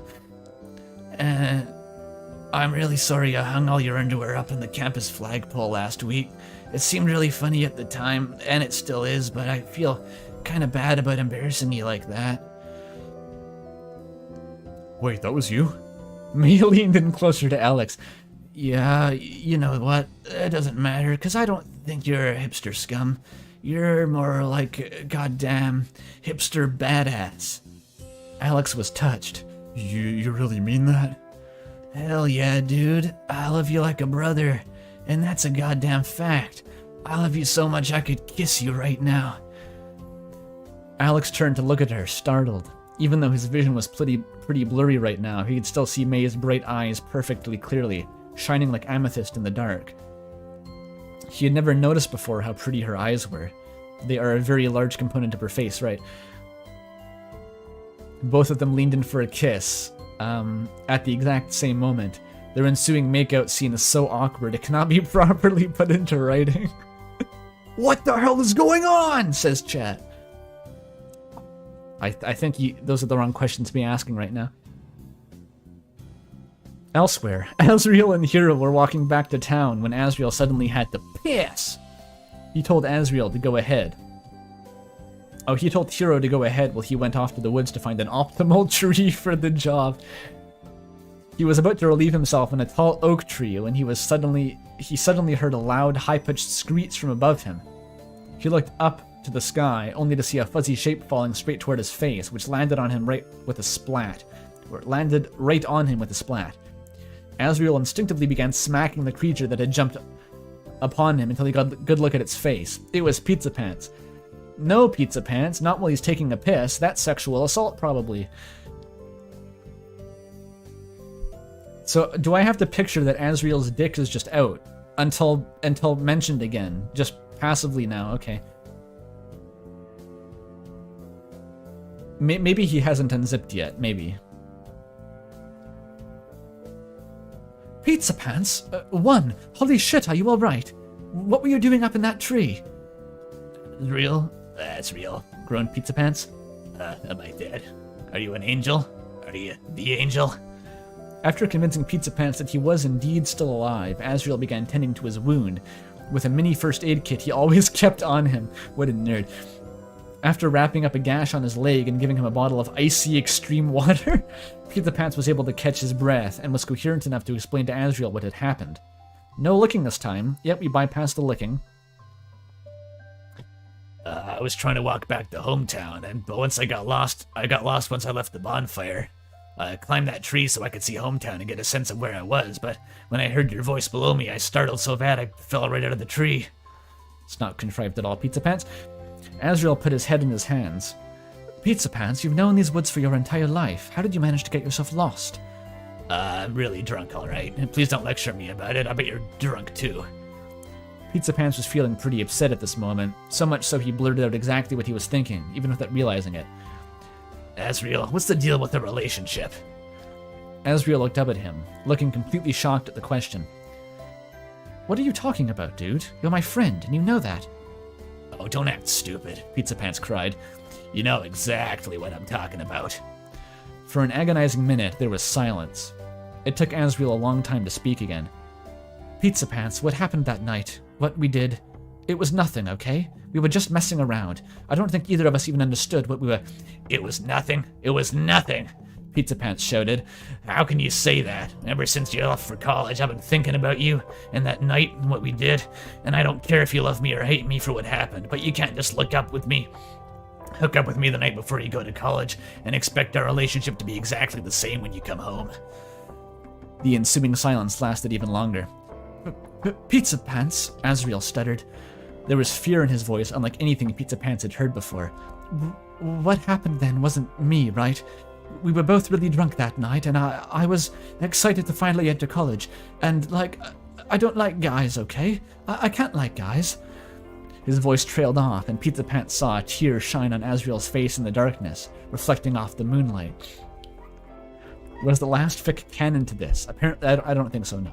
I'm really sorry I hung all your underwear up in the campus flagpole last week. It seemed really funny at the time, and it still is, but I feel kind of bad about embarrassing you like that. Wait, that was you? May leaned in closer to Alex. Yeah, you know what? It doesn't matter, because I don't think you're a hipster scum. You're more like a goddamn hipster badass. Alex was touched. You really mean that? Hell yeah, dude. I love you like a brother. And that's a goddamn fact. I love you so much I could kiss you right now. Alex turned to look at her, startled. Even though his vision was pretty blurry right now, he could still see May's bright eyes perfectly clearly, shining like amethyst in the dark. He had never noticed before how pretty her eyes were. They are a very large component of her face, right? Both of them leaned in for a kiss, at the exact same moment. Their ensuing makeout scene is so awkward it cannot be properly put into writing. What the hell is going on? Says chat. I think those are the wrong questions to be asking right now. Elsewhere, Asriel and Hero were walking back to town when Asriel suddenly had to piss. He told Asriel to go ahead. Oh, he told Hero to go ahead while he went off to the woods to find an optimal tree for the job. He was about to relieve himself in a tall oak tree when he suddenly heard a loud, high-pitched screech from above him. He looked up to the sky, only to see a fuzzy shape falling straight toward his face, which landed on him right with a splat. Or it landed right on him with a splat. Asriel instinctively began smacking the creature that had jumped upon him until he got a good look at its face. It was Pizzapants. No, Pizzapants, not while he's taking a piss. That's sexual assault, probably. So, do I have to picture that Asriel's dick is just out until mentioned again? Just passively now, okay. Maybe he hasn't unzipped yet, maybe. Pizzapants? One. Holy shit, are you alright? What were you doing up in that tree? Real? That's real, groaned Pizzapants. Am I dead? Are you an angel? Are you the angel? After convincing Pizzapants that he was indeed still alive, Asriel began tending to his wound. With a mini first aid kit he always kept on him. What a nerd. After wrapping up a gash on his leg and giving him a bottle of icy extreme water, Pizzapants was able to catch his breath and was coherent enough to explain to Asriel what had happened. No licking this time, yet we bypassed the licking. I was trying to walk back to hometown, but once I got lost once I left the bonfire. I climbed that tree so I could see hometown and get a sense of where I was, but when I heard your voice below me, I startled so bad I fell right out of the tree. It's not contrived at all, Pizzapants. Asriel put his head in his hands. Pizzapants, you've known these woods for your entire life. How did you manage to get yourself lost? I'm really drunk, alright. Please don't lecture me about it. I bet you're drunk too. Pizzapants was feeling pretty upset at this moment, so much so he blurted out exactly what he was thinking, even without realizing it. Asriel, what's the deal with the relationship? Asriel looked up at him, looking completely shocked at the question. What are you talking about, dude? You're my friend, and you know that. Oh, don't act stupid, Pizzapants cried. You know exactly what I'm talking about. For an agonizing minute, there was silence. It took Asriel a long time to speak again. Pizzapants, what happened that night? What we did? It was nothing, okay? We were just messing around. I don't think either of us even understood what we were... It was nothing. It was nothing, Pizzapants shouted. How can you say that? Ever since you left for college, I've been thinking about you and that night and what we did, and I don't care if you love me or hate me for what happened, but you can't just hook up with me the night before you go to college and expect our relationship to be exactly the same when you come home. The ensuing silence lasted even longer. Pizzapants, Asriel stuttered. There was fear in his voice, unlike anything Pizzapants had heard before. What happened then wasn't me, right? We were both really drunk that night, and I was excited to finally enter college. And, like, I don't like guys, okay? I can't like guys. His voice trailed off, and Pizzapants saw a tear shine on Asriel's face in the darkness, reflecting off the moonlight. Was the last fic canon to this? Apparently, I don't think so, no.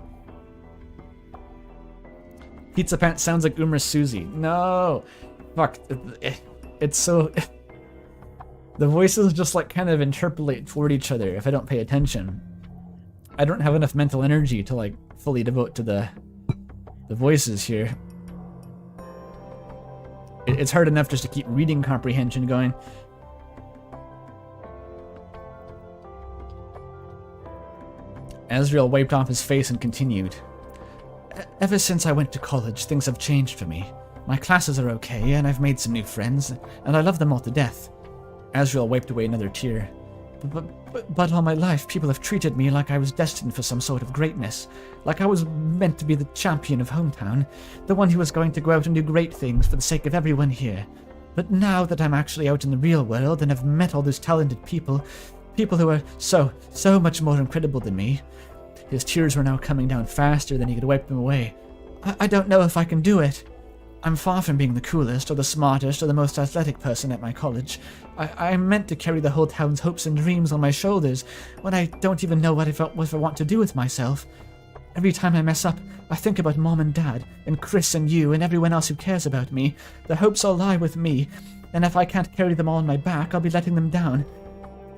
Pizzapants sounds like Umar Suzy. No! Fuck. It's so... The voices just, like, kind of interpolate toward each other if I don't pay attention. I don't have enough mental energy to, like, fully devote to the voices here. It's hard enough just to keep reading comprehension going. Asriel wiped off his face and continued. Ever since I went to college, things have changed for me. My classes are okay, and I've made some new friends, and I love them all to death. Asriel wiped away another tear. But all my life, people have treated me like I was destined for some sort of greatness. Like I was meant to be the champion of Hometown, the one who was going to go out and do great things for the sake of everyone here. But now that I'm actually out in the real world and have met all those talented people who are so much more incredible than me. His tears were now coming down faster than he could wipe them away. I don't know if I can do it. I'm far from being the coolest, or the smartest, or the most athletic person at my college. I'm meant to carry the whole town's hopes and dreams on my shoulders, when I don't even know what I want to do with myself. Every time I mess up, I think about Mom and Dad, and Chris and you, and everyone else who cares about me. The hopes all lie with me, and if I can't carry them all on my back, I'll be letting them down.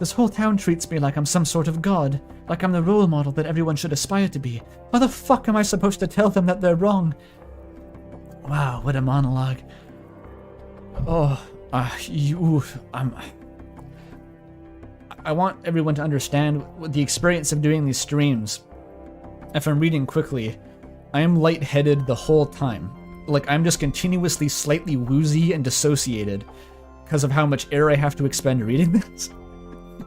This whole town treats me like I'm some sort of god, like I'm the role model that everyone should aspire to be. How the fuck am I supposed to tell them that they're wrong? Wow, what a monologue. I want everyone to understand the experience of doing these streams. If I'm reading quickly, I am lightheaded the whole time. Like, I'm just continuously slightly woozy and dissociated because of how much air I have to expend reading this.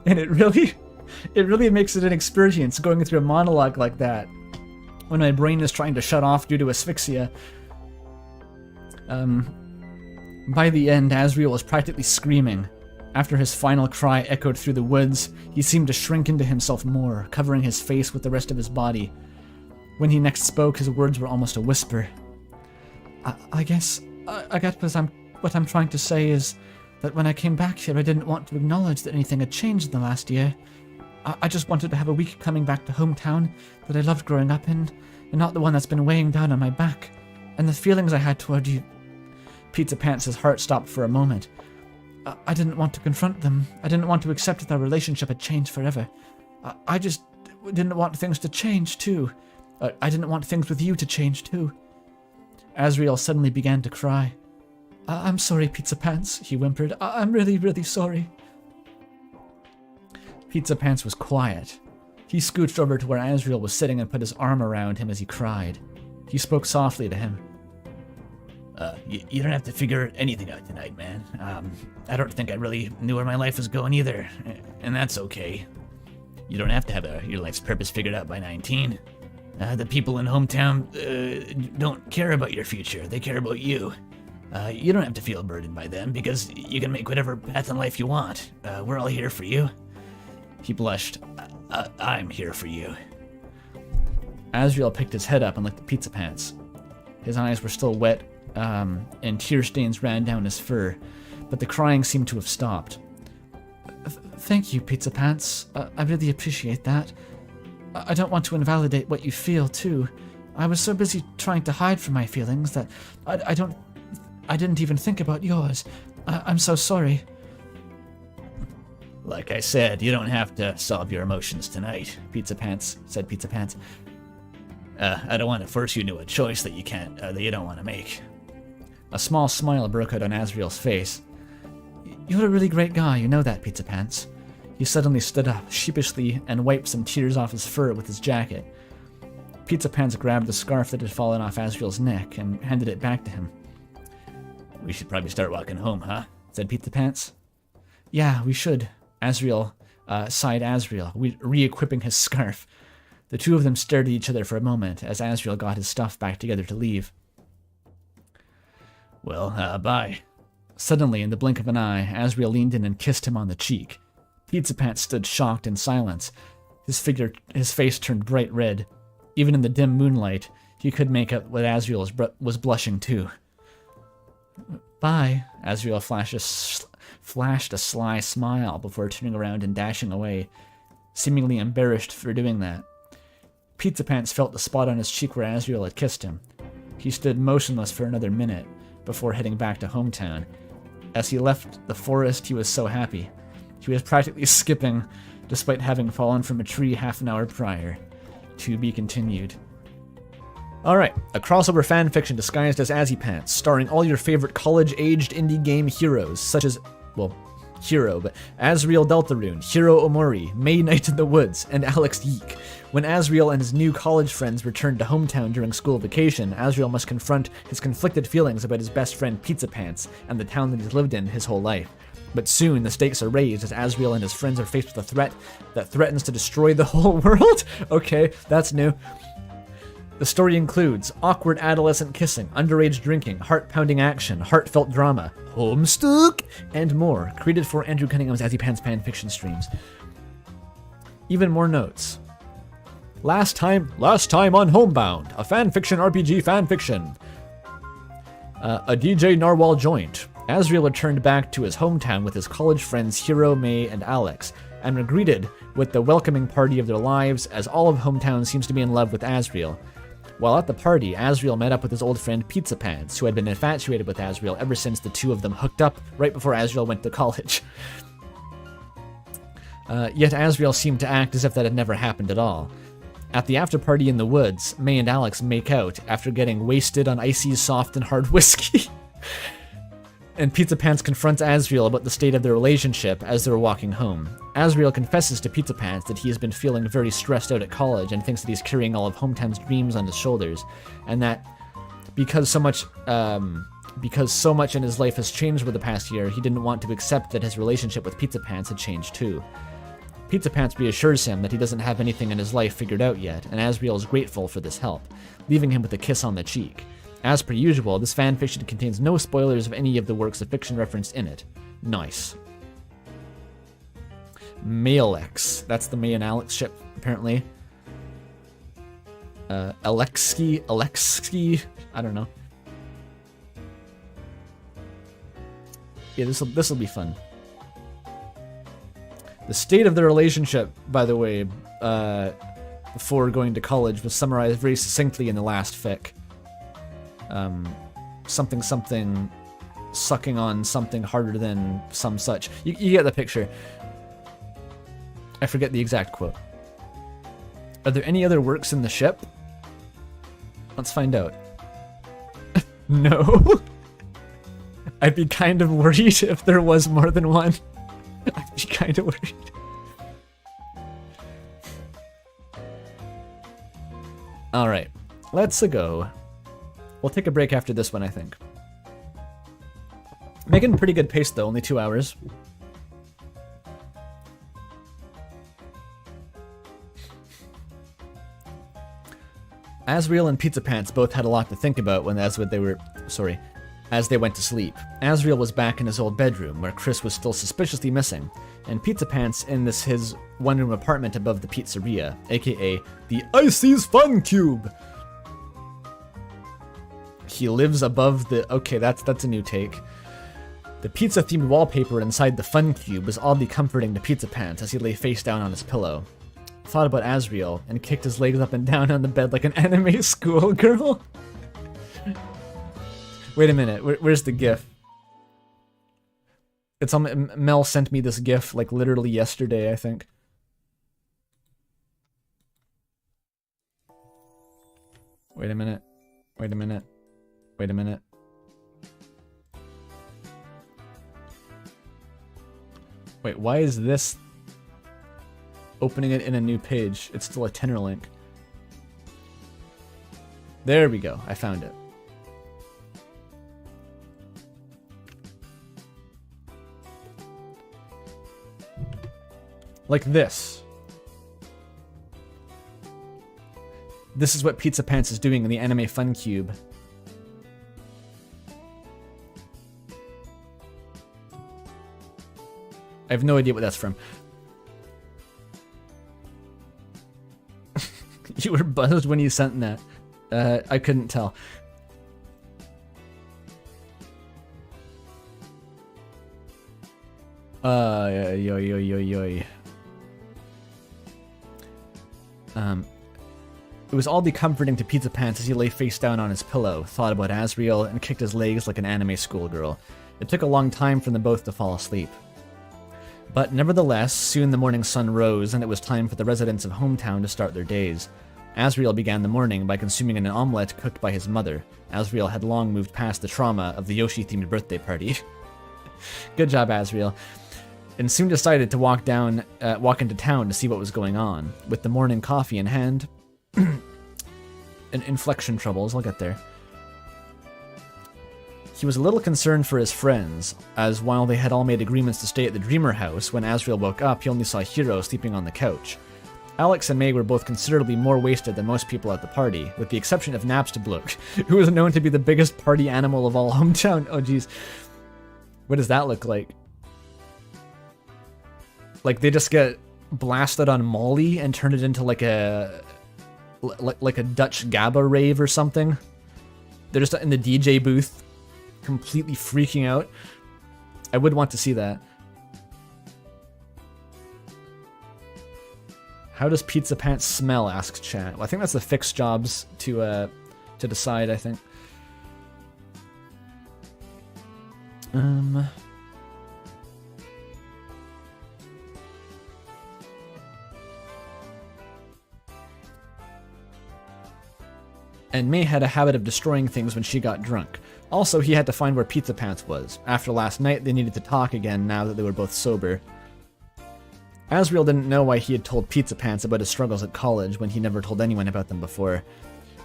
And it really makes it an experience going through a monologue like that when my brain is trying to shut off due to asphyxia. By the end, Asriel was practically screaming. After his final cry echoed through the woods, he seemed to shrink into himself more, covering his face with the rest of his body. When he next spoke, his words were almost a whisper. I guess what I'm trying to say is that when I came back here, I didn't want to acknowledge that anything had changed in the last year. I just wanted to have a week coming back to Hometown that I loved growing up in, and not the one that's been weighing down on my back. And the feelings I had toward you... Pizzapants' heart stopped for a moment. I didn't want to confront them. I didn't want to accept that our relationship had changed forever. I just didn't want things to change, too. I didn't want things with you to change, too. Asriel suddenly began to cry. I'm sorry, Pizzapants, he whimpered. I'm really, really sorry. Pizzapants was quiet. He scooched over to where Asriel was sitting and put his arm around him as he cried. He spoke softly to him. You don't have to figure anything out tonight, man. I don't think I really knew where my life was going either, and that's okay. You don't have to have your life's purpose figured out by 19. The people in Hometown don't care about your future. They care about you. You don't have to feel burdened by them because you can make whatever path in life you want. We're all here for you. He blushed. I'm here for you. Asriel picked his head up and looked at Pizzapants. His eyes were still wet, and tear stains ran down his fur, but the crying seemed to have stopped. Thank you, Pizzapants. I really appreciate that. I don't want to invalidate what you feel, too. I was so busy trying to hide from my feelings that I didn't even think about yours. I'm so sorry. Like I said, you don't have to solve your emotions tonight, Pizzapants, said Pizzapants. I don't want to force you into a choice that you don't want to make. A small smile broke out on Asriel's face. You're a really great guy, you know that, Pizzapants. He suddenly stood up, sheepishly, and wiped some tears off his fur with his jacket. Pizzapants grabbed the scarf that had fallen off Asriel's neck and handed it back to him. We should probably start walking home, huh? Said Pizzapants. Yeah, we should. Asriel sighed Asriel, re-equipping his scarf. The two of them stared at each other for a moment as Asriel got his stuff back together to leave. Well, bye. Suddenly, in the blink of an eye, Asriel leaned in and kissed him on the cheek. Pizzapants stood shocked in silence. His face turned bright red. Even in the dim moonlight, he could make out that Asriel was blushing too. Bye. Asriel flashed a sly smile before turning around and dashing away, seemingly embarrassed for doing that. Pizzapants felt the spot on his cheek where Asriel had kissed him. He stood motionless for another minute before heading back to Hometown. As he left the forest, he was so happy. He was practically skipping, despite having fallen from a tree half an hour prior. To be continued. Alright, a crossover fanfiction disguised as Azzypants, starring all your favorite college-aged indie game heroes, such as, well, Hero, but Asriel Deltarune, Hiro Omori, May Knight in the Woods, and Alex Yeek. When Asriel and his new college friends return to Hometown during school vacation, Asriel must confront his conflicted feelings about his best friend Pizzapants and the town that he's lived in his whole life. But soon, the stakes are raised as Asriel and his friends are faced with a threat that threatens to destroy the whole world? Okay, that's new. The story includes awkward adolescent kissing, underage drinking, heart-pounding action, heartfelt drama, homestuck, and more, created for Andrew Cunningham's Azzypants fanfiction streams. Even more notes. Last time on Homebound, a fanfiction RPG fanfiction. A DJ Narwhal joint. Asriel returned back to his hometown with his college friends Hiro, May, and Alex, and were greeted with the welcoming party of their lives as all of Hometown seems to be in love with Asriel. While at the party, Asriel met up with his old friend Pizzapants, who had been infatuated with Asriel ever since the two of them hooked up right before Asriel went to college. Yet Asriel seemed to act as if that had never happened at all. At the after-party in the woods, May and Alex make out after getting wasted on Icy's soft and hard whiskey. And Pizzapants confronts Asriel about the state of their relationship as they're walking home. Asriel confesses to Pizzapants that he has been feeling very stressed out at college and thinks that he's carrying all of Hometown's dreams on his shoulders, and that because so much in his life has changed over the past year, he didn't want to accept that his relationship with Pizzapants had changed too. Pizzapants reassures him that he doesn't have anything in his life figured out yet, and Asriel is grateful for this help, leaving him with a kiss on the cheek. As per usual, this fanfiction contains no spoilers of any of the works of fiction referenced in it. Nice. Mayalex. That's the May and Alex ship, apparently. Alexski, I don't know. Yeah, this'll be fun. The state of the relationship, by the way, before going to college was summarized very succinctly in the last fic. Something sucking on something harder than some such. You get the picture. I forget the exact quote. Are there any other works in the ship? Let's find out. No. I'd be kind of worried if there was more than one. I'd be kind of worried. Alright, let's go. We'll take a break after this one, I think. Making pretty good pace, though. Only 2 hours. Asriel and Pizzapants both had a lot to think about as they went to sleep. Asriel was back in his old bedroom, where Chris was still suspiciously missing, and Pizzapants in his one-room apartment above the pizzeria, aka the Icy's Fun Cube. He lives above the... Okay, that's a new take. The pizza-themed wallpaper inside the Fun Cube was oddly comforting to Pizzapants as he lay face down on his pillow. Thought about Asriel and kicked his legs up and down on the bed like an anime schoolgirl. Wait a minute, where's the GIF? It's on... Mel sent me this GIF like literally yesterday, I think. Wait a minute. Wait a minute. Wait a minute. Wait, why is this opening it in a new page? It's still a tenor link. There we go. I found it. Like this. This is what Pizzapants is doing in the anime Fun Cube. I have no idea what that's from. You were buzzed when you sent that. I couldn't tell. Yo. It was all comforting to Pizzapants as he lay face down on his pillow, thought about Asriel, and kicked his legs like an anime schoolgirl. It took a long time for them both to fall asleep. But nevertheless, soon the morning sun rose, and it was time for the residents of Hometown to start their days. Asriel began the morning by consuming an omelette cooked by his mother. Asriel had long moved past the trauma of the Yoshi-themed birthday party. Good job, Asriel. And soon decided to walk into town to see what was going on. With the morning coffee in hand... inflection troubles, I'll get there. He was a little concerned for his friends, as while they had all made agreements to stay at the Dreamer house, when Asriel woke up, he only saw Hiro sleeping on the couch. Alex and May were both considerably more wasted than most people at the party, with the exception of Napstablook, who was known to be the biggest party animal of all Hometown. Oh jeez. What does that look like? Like they just get blasted on Molly and turn it into like a Dutch Gabba rave or something. They're just in the DJ booth, completely freaking out. I would want to see that. How does Pizzapants smell? Asks chat. Well, I think that's the fixed jobs to decide, I think. And May had a habit of destroying things when she got drunk. Also, he had to find where Pizzapants was. After last night, they needed to talk again now that they were both sober. Asriel didn't know why he had told Pizzapants about his struggles at college when he never told anyone about them before.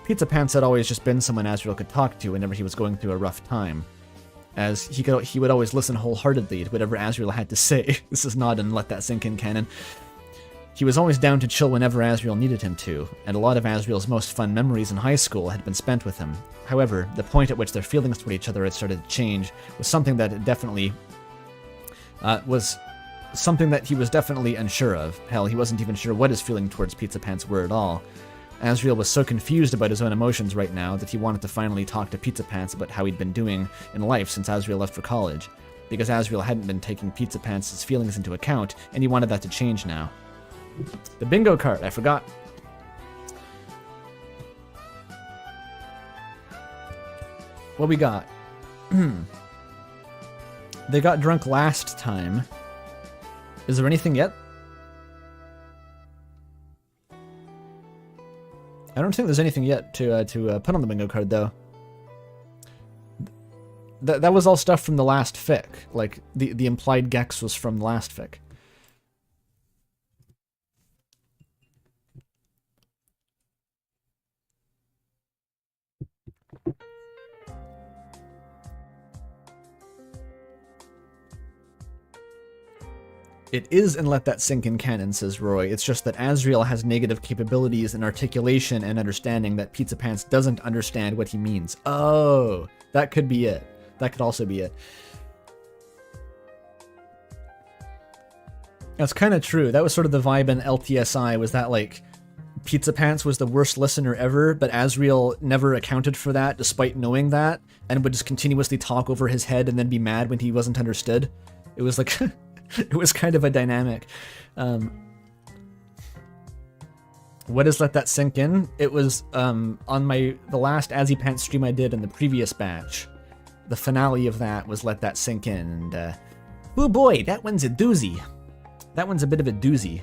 Pizzapants had always just been someone Asriel could talk to whenever he was going through a rough time, as he would always listen wholeheartedly to whatever Asriel had to say. This is not in Let That Sink In canon. He was always down to chill whenever Asriel needed him to, and a lot of Asriel's most fun memories in high school had been spent with him. However, the point at which their feelings toward each other had started to change was something that he was definitely unsure of. Hell, he wasn't even sure what his feelings towards Pizzapants were at all. Asriel was so confused about his own emotions right now that he wanted to finally talk to Pizzapants about how he'd been doing in life since Asriel left for college, because Asriel hadn't been taking Pizzapants' feelings into account, and he wanted that to change now. The bingo card, I forgot. What we got? They got drunk last time. Is there anything yet? I don't think there's anything yet to put on the bingo card, though. That was all stuff from the last fic. Like, the implied Gex was from the last fic. It is in Let That Sink In canon, says Roy. It's just that Asriel has negative capabilities in articulation and understanding that Pizzapants doesn't understand what he means. Oh, that could be it. That could also be it. That's kind of true. That was sort of the vibe in LTSI, was that, like, Pizzapants was the worst listener ever, but Asriel never accounted for that despite knowing that, and would just continuously talk over his head and then be mad when he wasn't understood. It was like... It was kind of a dynamic. What is Let That Sink In? It was on the last Azzypants stream I did in the previous batch. The finale of that was Let That Sink In, and oh boy, that one's a doozy. That one's a bit of a doozy.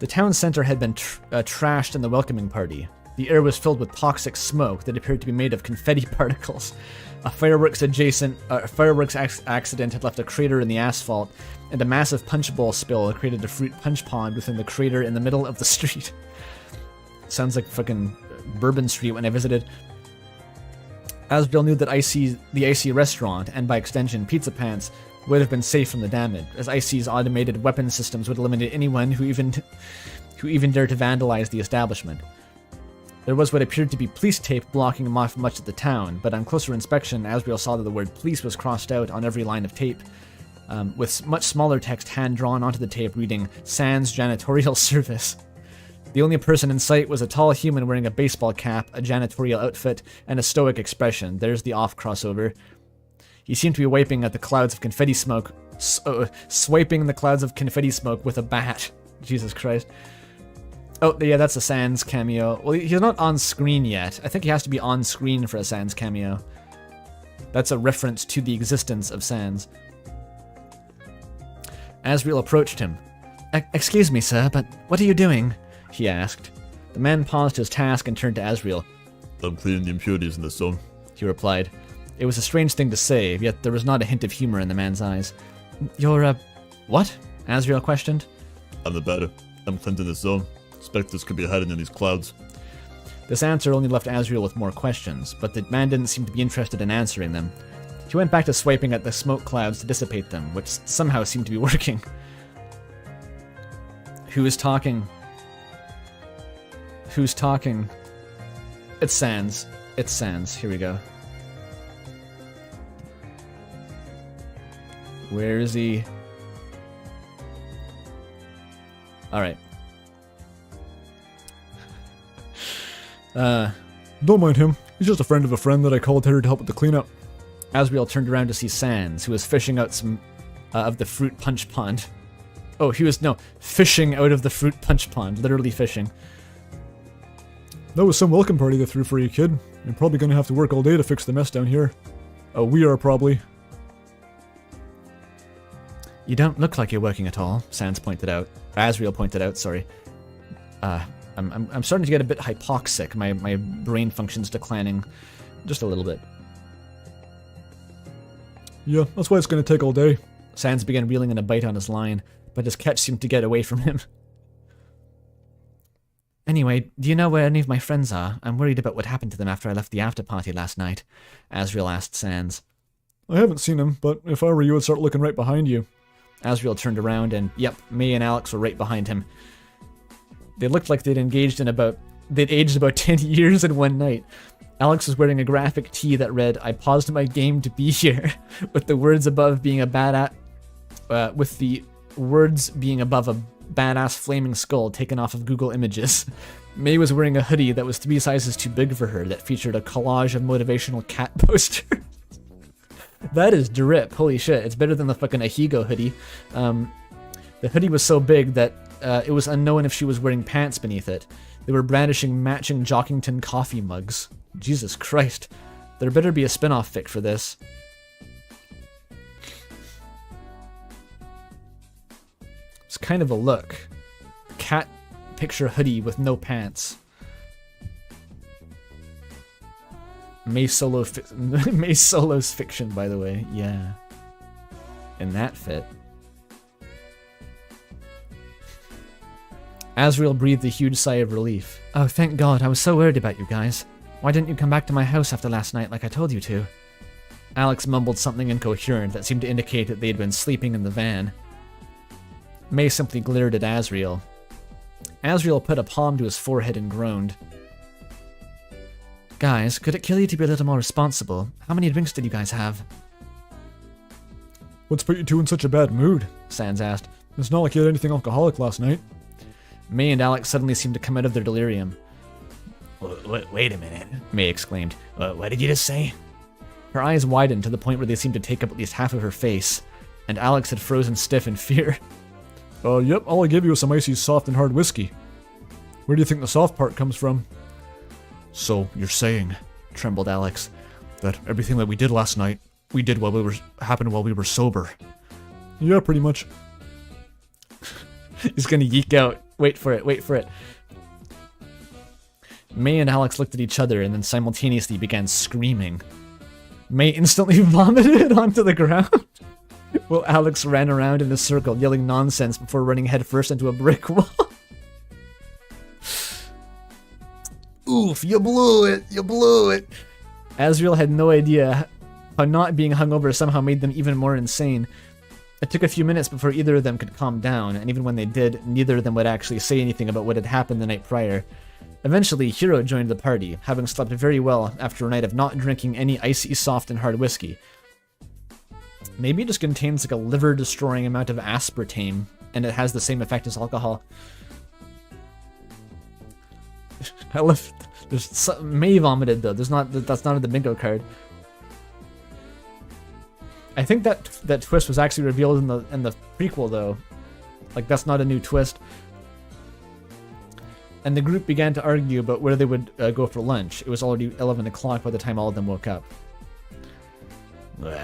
The town center had been trashed in the welcoming party. The air was filled with toxic smoke that appeared to be made of confetti particles. A fireworks accident had left a crater in the asphalt, and a massive punch bowl spill had created a fruit punch pond within the crater in the middle of the street. Sounds like fucking Bourbon Street when I visited. Asriel knew that the Icy restaurant, and by extension Pizzapants, would have been safe from the damage, as Icy's automated weapon systems would eliminate anyone who even dared to vandalize the establishment. There was what appeared to be police tape blocking him off much of the town, but on closer inspection, Asriel saw that the word police was crossed out on every line of tape, with much smaller text hand-drawn onto the tape reading, Sans Janitorial Service. The only person in sight was a tall human wearing a baseball cap, a janitorial outfit, and a stoic expression. There's the off crossover. He seemed to be wiping at the clouds of confetti smoke, swiping the clouds of confetti smoke with a bat. Jesus Christ. Oh, yeah, that's a Sans cameo. Well, he's not on screen yet. I think he has to be on screen for a Sans cameo. That's a reference to the existence of Sans. Asriel approached him. Excuse me, sir, but what are you doing? He asked. The man paused his task and turned to Asriel. I'm cleaning the impurities in the zone, he replied. It was a strange thing to say, yet there was not a hint of humor in the man's eyes. You're, what? Asriel questioned. I'm the better. I'm cleansing the zone. Spectres could be hiding in these clouds. This answer only left Asriel with more questions, but the man didn't seem to be interested in answering them. He went back to swiping at the smoke clouds to dissipate them, which somehow seemed to be working. Who is talking? Who's talking? It's Sans. It's Sans. Here we go. Where is he? Alright. Don't mind him. He's just a friend of a friend that I called here to help with the cleanup. Asriel turned around to see Sans, who was fishing out some of the fruit punch pond. Oh, he was, no, fishing out of the fruit punch pond. Literally fishing. That was some welcome party they threw for you, kid. You're probably gonna have to work all day to fix the mess down here. Oh, we are probably. You don't look like you're working at all, Sans pointed out. Asriel pointed out, sorry. I'm starting to get a bit hypoxic. My brain function's declining just a little bit. Yeah, that's why it's gonna take all day. Sans began reeling in a bite on his line, but his catch seemed to get away from him. Anyway, do you know where any of my friends are? I'm worried about what happened to them after I left the after party last night, Asriel asked Sans. I haven't seen him, but if I were you, I'd start looking right behind you. Asriel turned around and, yep, May and Alex were right behind him. They looked like they'd aged about 10 years in one night. Alex was wearing a graphic tee that read, "I paused my game to be here," with the words above being a badass flaming skull taken off of Google Images. May was wearing a hoodie that was 3 sizes too big for her that featured a collage of motivational cat posters. That is drip. Holy shit. It's better than the fucking Ahigo hoodie. The hoodie was so big that it was unknown if she was wearing pants beneath it. They were brandishing matching Jockington coffee mugs. Jesus Christ. There better be a spin-off fic for this. It's kind of a look. Cat picture hoodie with no pants. May Solo's fiction, by the way. Yeah. In that fit. Asriel breathed a huge sigh of relief. Oh, thank God, I was so worried about you guys. Why didn't you come back to my house after last night like I told you to? Alex mumbled something incoherent that seemed to indicate that they had been sleeping in the van. May simply glared at Asriel. Asriel put a palm to his forehead and groaned. Guys, could it kill you to be a little more responsible? How many drinks did you guys have? What's put you two in such a bad mood? Sans asked. It's not like you had anything alcoholic last night. May and Alex suddenly seemed to come out of their delirium. Wait a minute, May exclaimed. What did you just say? Her eyes widened to the point where they seemed to take up at least half of her face, and Alex had frozen stiff in fear. Yep, all I gave you was some icy soft and hard whiskey. Where do you think the soft part comes from? So, you're saying, trembled Alex, that everything that we did last night, happened while we were sober? Yeah, pretty much. He's gonna yeek out. Wait for it. May and Alex looked at each other and then simultaneously began screaming. May instantly vomited onto the ground, while Alex ran around in a circle yelling nonsense before running headfirst into a brick wall. Oof, you blew it. Asriel had no idea how not being hungover somehow made them even more insane. It took a few minutes before either of them could calm down, and even when they did, neither of them would actually say anything about what had happened the night prior. Eventually, Hiro joined the party, having slept very well after a night of not drinking any icy, soft, and hard whiskey. Maybe it just contains like a liver-destroying amount of aspartame, and it has the same effect as alcohol. I left. There's some, May vomited though. There's not. That's not in the bingo card. I think that twist was actually revealed in the prequel though. Like that's not a new twist. And the group began to argue about where they would go for lunch. It was already 11 o'clock by the time all of them woke up.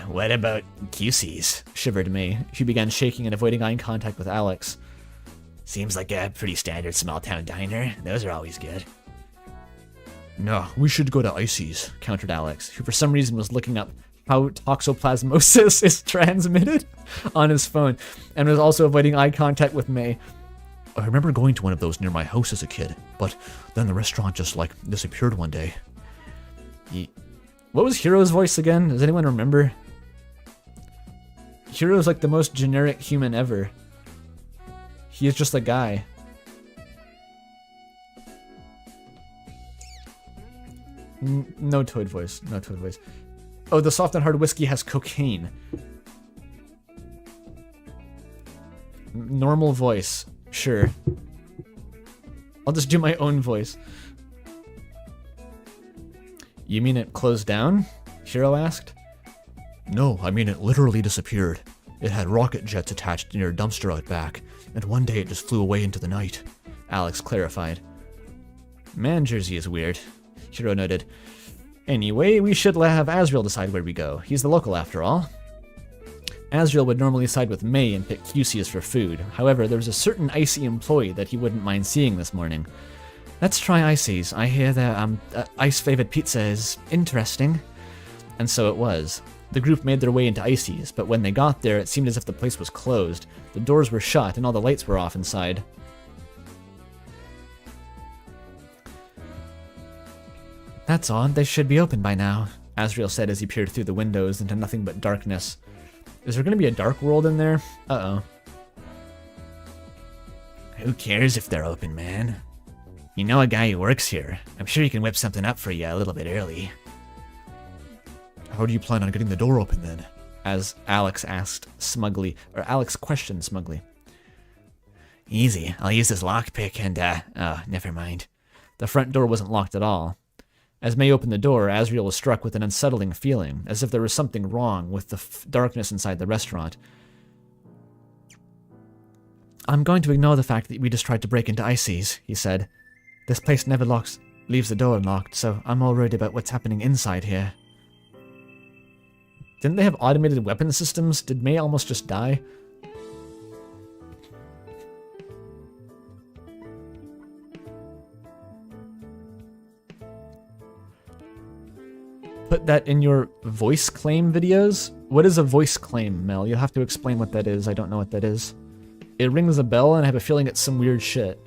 What about QC's? Shivered May. She began shaking and avoiding eye contact with Alex. Seems like a pretty standard small town diner. Those are always good. No, we should go to Icy's, countered Alex, who for some reason was looking up how toxoplasmosis is transmitted on his phone, and was also avoiding eye contact with May. I remember going to one of those near my house as a kid, but then the restaurant just, like, disappeared one day. What was Hero's voice again? Does anyone remember? Hero's like the most generic human ever. He is just a guy. No Toad voice. No Toad voice. Oh, the soft and hard whiskey has cocaine. Normal voice. Sure. I'll just do my own voice. You mean it closed down? Hiro asked. No, I mean it literally disappeared. It had rocket jets attached near a dumpster out back, and one day it just flew away into the night. Alex clarified. Man, Jersey is weird. Hiro noted. Anyway, we should have Asriel decide where we go. He's the local after all. Asriel would normally side with May and pick QC's for food. However, there was a certain Icy employee that he wouldn't mind seeing this morning. Let's try Icy's. I hear their ice-flavored pizza is interesting. And so it was. The group made their way into Icy's, but when they got there, it seemed as if the place was closed. The doors were shut and all the lights were off inside. That's odd. They should be open by now, Asriel said as he peered through the windows into nothing but darkness. Is there going to be a dark world in there? Uh-oh. Who cares if they're open, man? You know a guy who works here. I'm sure he can whip something up for you a little bit early. How do you plan on getting the door open then? As Alex asked smugly, or Alex questioned smugly. Easy. I'll use this lockpick and, oh, never mind. The front door wasn't locked at all. As May opened the door, Asriel was struck with an unsettling feeling, as if there was something wrong with the darkness inside the restaurant. I'm going to ignore the fact that we just tried to break into Icy's, he said. This place never leaves the door unlocked, so I'm all worried about what's happening inside here. Didn't they have automated weapon systems? Did May almost just die? Put that in your voice claim videos? What is a voice claim, Mel? You'll have to explain what that is. I don't know what that is. It rings a bell, and I have a feeling it's some weird shit.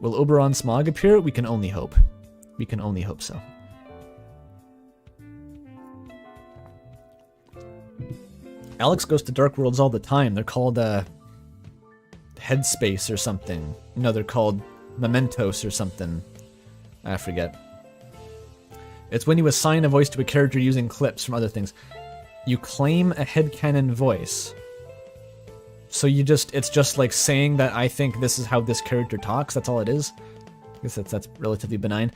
Will Oberon Smog appear? We can only hope. We can only hope so. Alex goes to dark worlds all the time. They're called, Headspace or something. No, they're called Mementos or something. I forget. It's when you assign a voice to a character using clips from other things. You claim a headcanon voice. So it's just like saying that I think this is how this character talks. That's all it is. I guess that's relatively benign.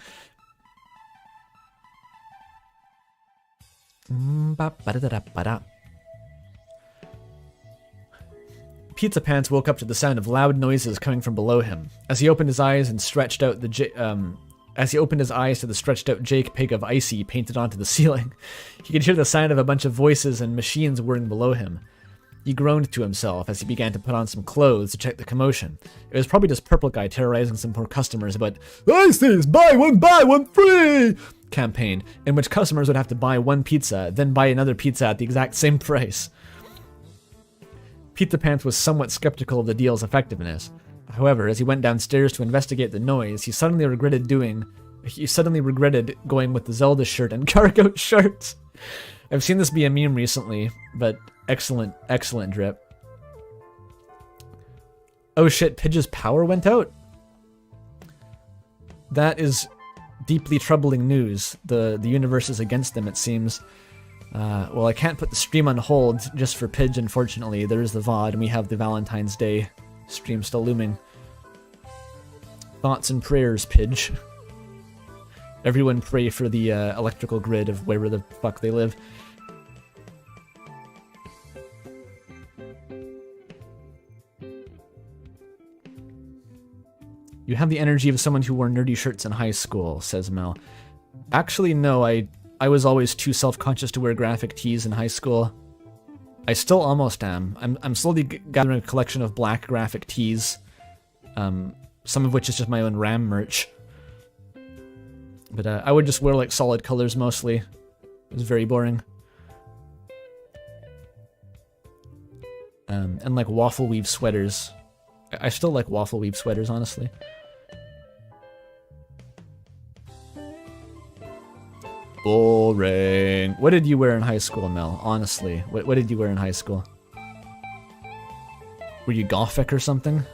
Pizzapants woke up to the sound of loud noises coming from below him. As he opened his eyes and stretched out to the stretched out Jake pig of Icy painted onto the ceiling, he could hear the sound of a bunch of voices and machines whirring below him. He groaned to himself as he began to put on some clothes to check the commotion. It was probably just Purple Guy terrorizing some poor customers about Icy's buy one free campaign, in which customers would have to buy one pizza, then buy another pizza at the exact same price. Pizzapants was somewhat skeptical of the deal's effectiveness. However, as he went downstairs to investigate the noise, he suddenly regretted going with the Zelda shirt and cargo shorts. I've seen this be a meme recently, but excellent drip. Oh shit, Pidge's power went out? That is deeply troubling news. The universe is against them, it seems. Well, I can't put the stream on hold just for Pidge, unfortunately. There is the VOD, and we have the Valentine's Day stream still looming. Thoughts and prayers, Pidge. Everyone pray for the electrical grid of wherever the fuck they live. You have the energy of someone who wore nerdy shirts in high school, says Mel. Actually, no, I was always too self-conscious to wear graphic tees in high school. I still almost am. I'm slowly gathering a collection of black graphic tees, some of which is just my own RAM merch. But I would just wear like solid colors mostly. It was very boring. And like waffle weave sweaters. I still like waffle weave sweaters, honestly. Boring. What did you wear in high school, Mel? Honestly, what did you wear in high school? Were you Gothic or something?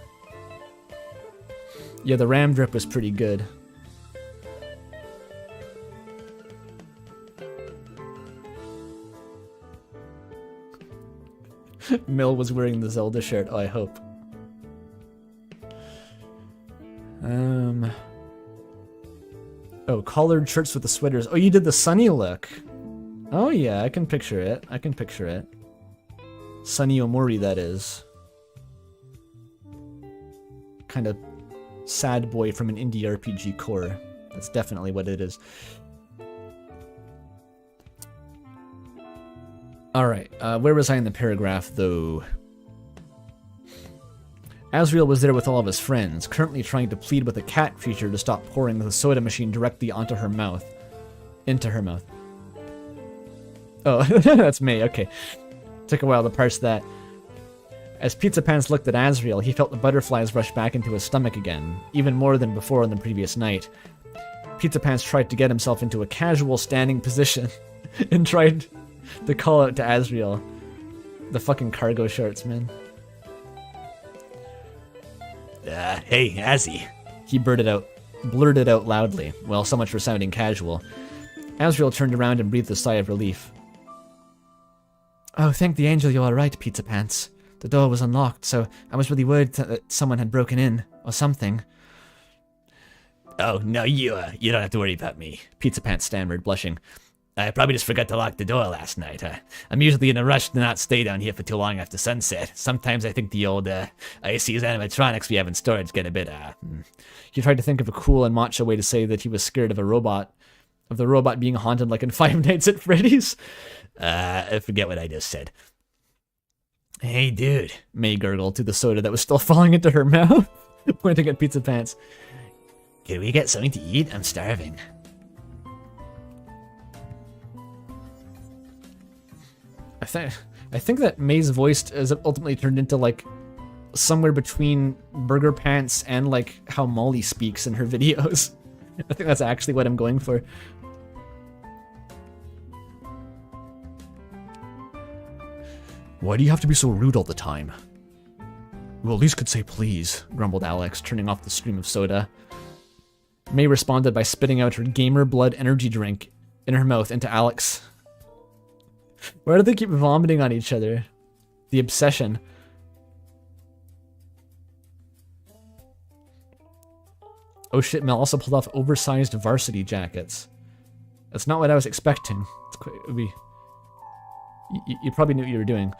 Yeah, the RAM drip was pretty good. Mel was wearing the Zelda shirt. Oh, I hope. Oh, collared shirts with the sweaters. Oh, you did the sunny look. Oh yeah, I can picture it. I can picture it. Sunny Omori, that is. Kind of sad boy from an indie RPG core. That's definitely what it is. Alright, where was I in the paragraph, though? Asriel was there with all of his friends, currently trying to plead with a cat creature to stop pouring the soda machine directly onto her mouth. Into her mouth. Oh, that's me, okay. Took a while to parse that. As Pizzapants looked at Asriel, he felt the butterflies rush back into his stomach again, even more than before on the previous night. Pizzapants tried to get himself into a casual standing position, and tried to call out to Asriel. The fucking cargo shorts, man. Hey, Azzy. He blurted out loudly. Well, so much for sounding casual. Asriel turned around and breathed a sigh of relief. Oh, thank the angel you're alright, Pizzapants. The door was unlocked, so I was really worried that someone had broken in, or something. Oh, no, you don't have to worry about me, Pizzapants stammered, blushing. I probably just forgot to lock the door last night. I'm usually in a rush to not stay down here for too long after sunset. Sometimes I think the old IC's animatronics we have in storage get a bit, He tried to think of a cool and macho way to say that he was scared of a robot. Of the robot being haunted like in Five Nights at Freddy's. I forget what I just said. Hey, dude, May gurgled to the soda that was still falling into her mouth, pointing at Pizzapants. Can we get something to eat? I'm starving. I think that May's voice is ultimately turned into like somewhere between Burger Pants and like how Molly speaks in her videos. I think that's actually what I'm going for. Why do you have to be so rude all the time? You at least could say please, grumbled Alex, turning off the stream of soda. May responded by spitting out her gamer blood energy drink in her mouth into Alex. Why do they keep vomiting on each other? The obsession. Oh shit, Mel also pulled off oversized varsity jackets. That's not what I was expecting. It's quite, it would be... You probably knew what you were doing.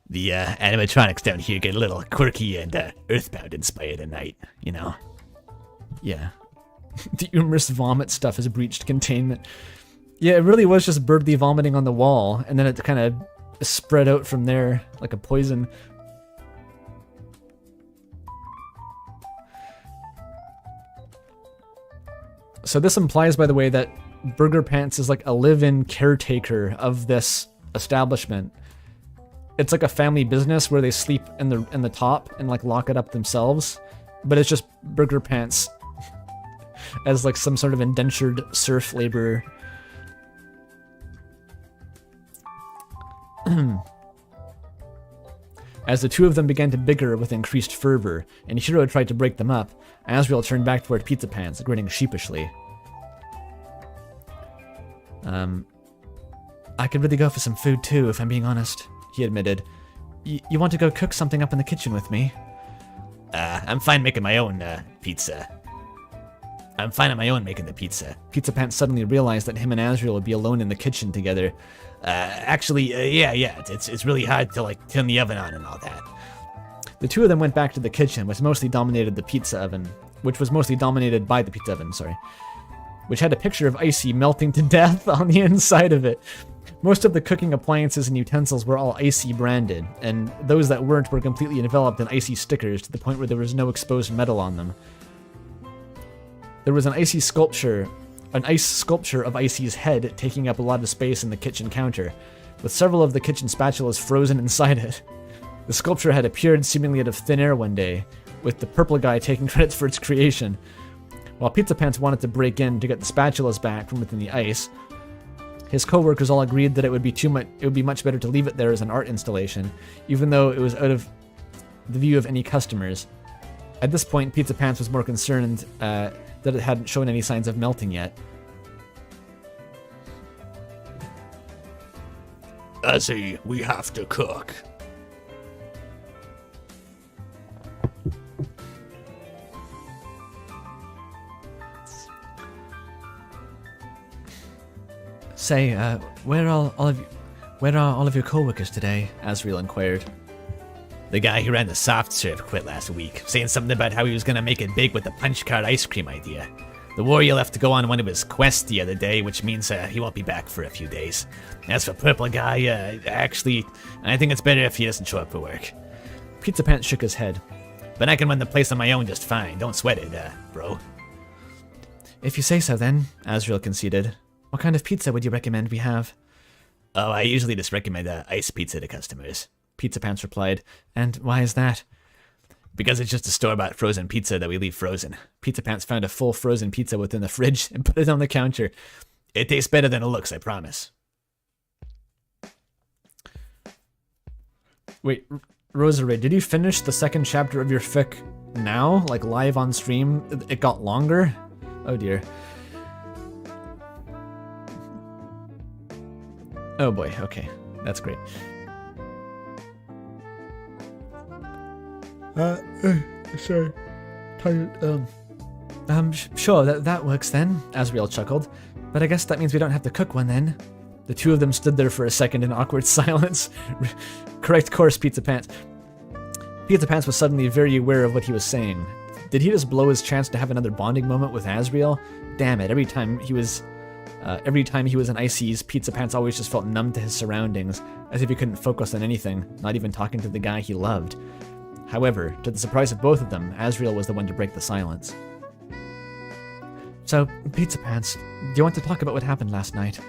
The animatronics down here get a little quirky and Earthbound inspired at night, you know? Yeah. The humorous vomit stuff has breached containment. Yeah, it really was just Birdie vomiting on the wall, and then it kind of spread out from there like a poison. So this implies, by the way, that Burger Pants is like a live-in caretaker of this establishment. It's like a family business where they sleep in the top and like lock it up themselves, but it's just Burger Pants as like some sort of indentured serf laborer. As the two of them began to bicker with increased fervor, and Hiro tried to break them up, Asriel turned back toward Pizzapants, grinning sheepishly. I could really go for some food too, if I'm being honest, he admitted. You want to go cook something up in the kitchen with me? I'm fine making my own pizza. I'm fine on my own making the pizza. Pizzapants suddenly realized that him and Asriel would be alone in the kitchen together. Yeah. It's really hard to like turn the oven on and all that. The two of them went back to the kitchen, which was mostly dominated by the pizza oven, which had a picture of Icy melting to death on the inside of it. Most of the cooking appliances and utensils were all Icy branded, and those that weren't were completely enveloped in Icy stickers to the point where there was no exposed metal on them. There was an ice sculpture of Icy's head taking up a lot of space in the kitchen counter, with several of the kitchen spatulas frozen inside it. The sculpture had appeared seemingly out of thin air one day, with the purple guy taking credits for its creation. While Pizzapants wanted to break in to get the spatulas back from within the ice, his co-workers all agreed that it would be much better to leave it there as an art installation, even though it was out of the view of any customers. At this point, Pizzapants was more concerned that it hadn't shown any signs of melting yet. Azzy, we have to cook. Say, where are all of your co-workers today? Asriel inquired. The guy who ran the soft serve quit last week, saying something about how he was gonna make it big with the punch card ice cream idea. The warrior left to go on one of his quests the other day, which means he won't be back for a few days. As for Purple Guy, actually, I think it's better if he doesn't show up for work. Pizzapants shook his head. But I can run the place on my own just fine, don't sweat it, bro. If you say so then, Asriel conceded. What kind of pizza would you recommend we have? Oh, I usually just recommend ice pizza to customers. Pizzapants replied. And why is that? Because it's just a store-bought frozen pizza that we leave frozen. Pizzapants found a full frozen pizza within the fridge and put it on the counter. It tastes better than it looks, I promise. Wait, Rosary, did you finish the second chapter of your fic now? Like live on stream? It got longer? Oh dear. Oh boy, okay. That's great. Sorry. Tired, Sure, that works then, Asriel chuckled. But I guess that means we don't have to cook one then. The two of them stood there for a second in awkward silence. Correct course, Pizzapants. Pizzapants was suddenly very aware of what he was saying. Did he just blow his chance to have another bonding moment with Asriel? Damn it, every time he was in Icy's, Pizzapants always just felt numb to his surroundings, as if he couldn't focus on anything, not even talking to the guy he loved. However, to the surprise of both of them, Asriel was the one to break the silence. So, Pizzapants, do you want to talk about what happened last night?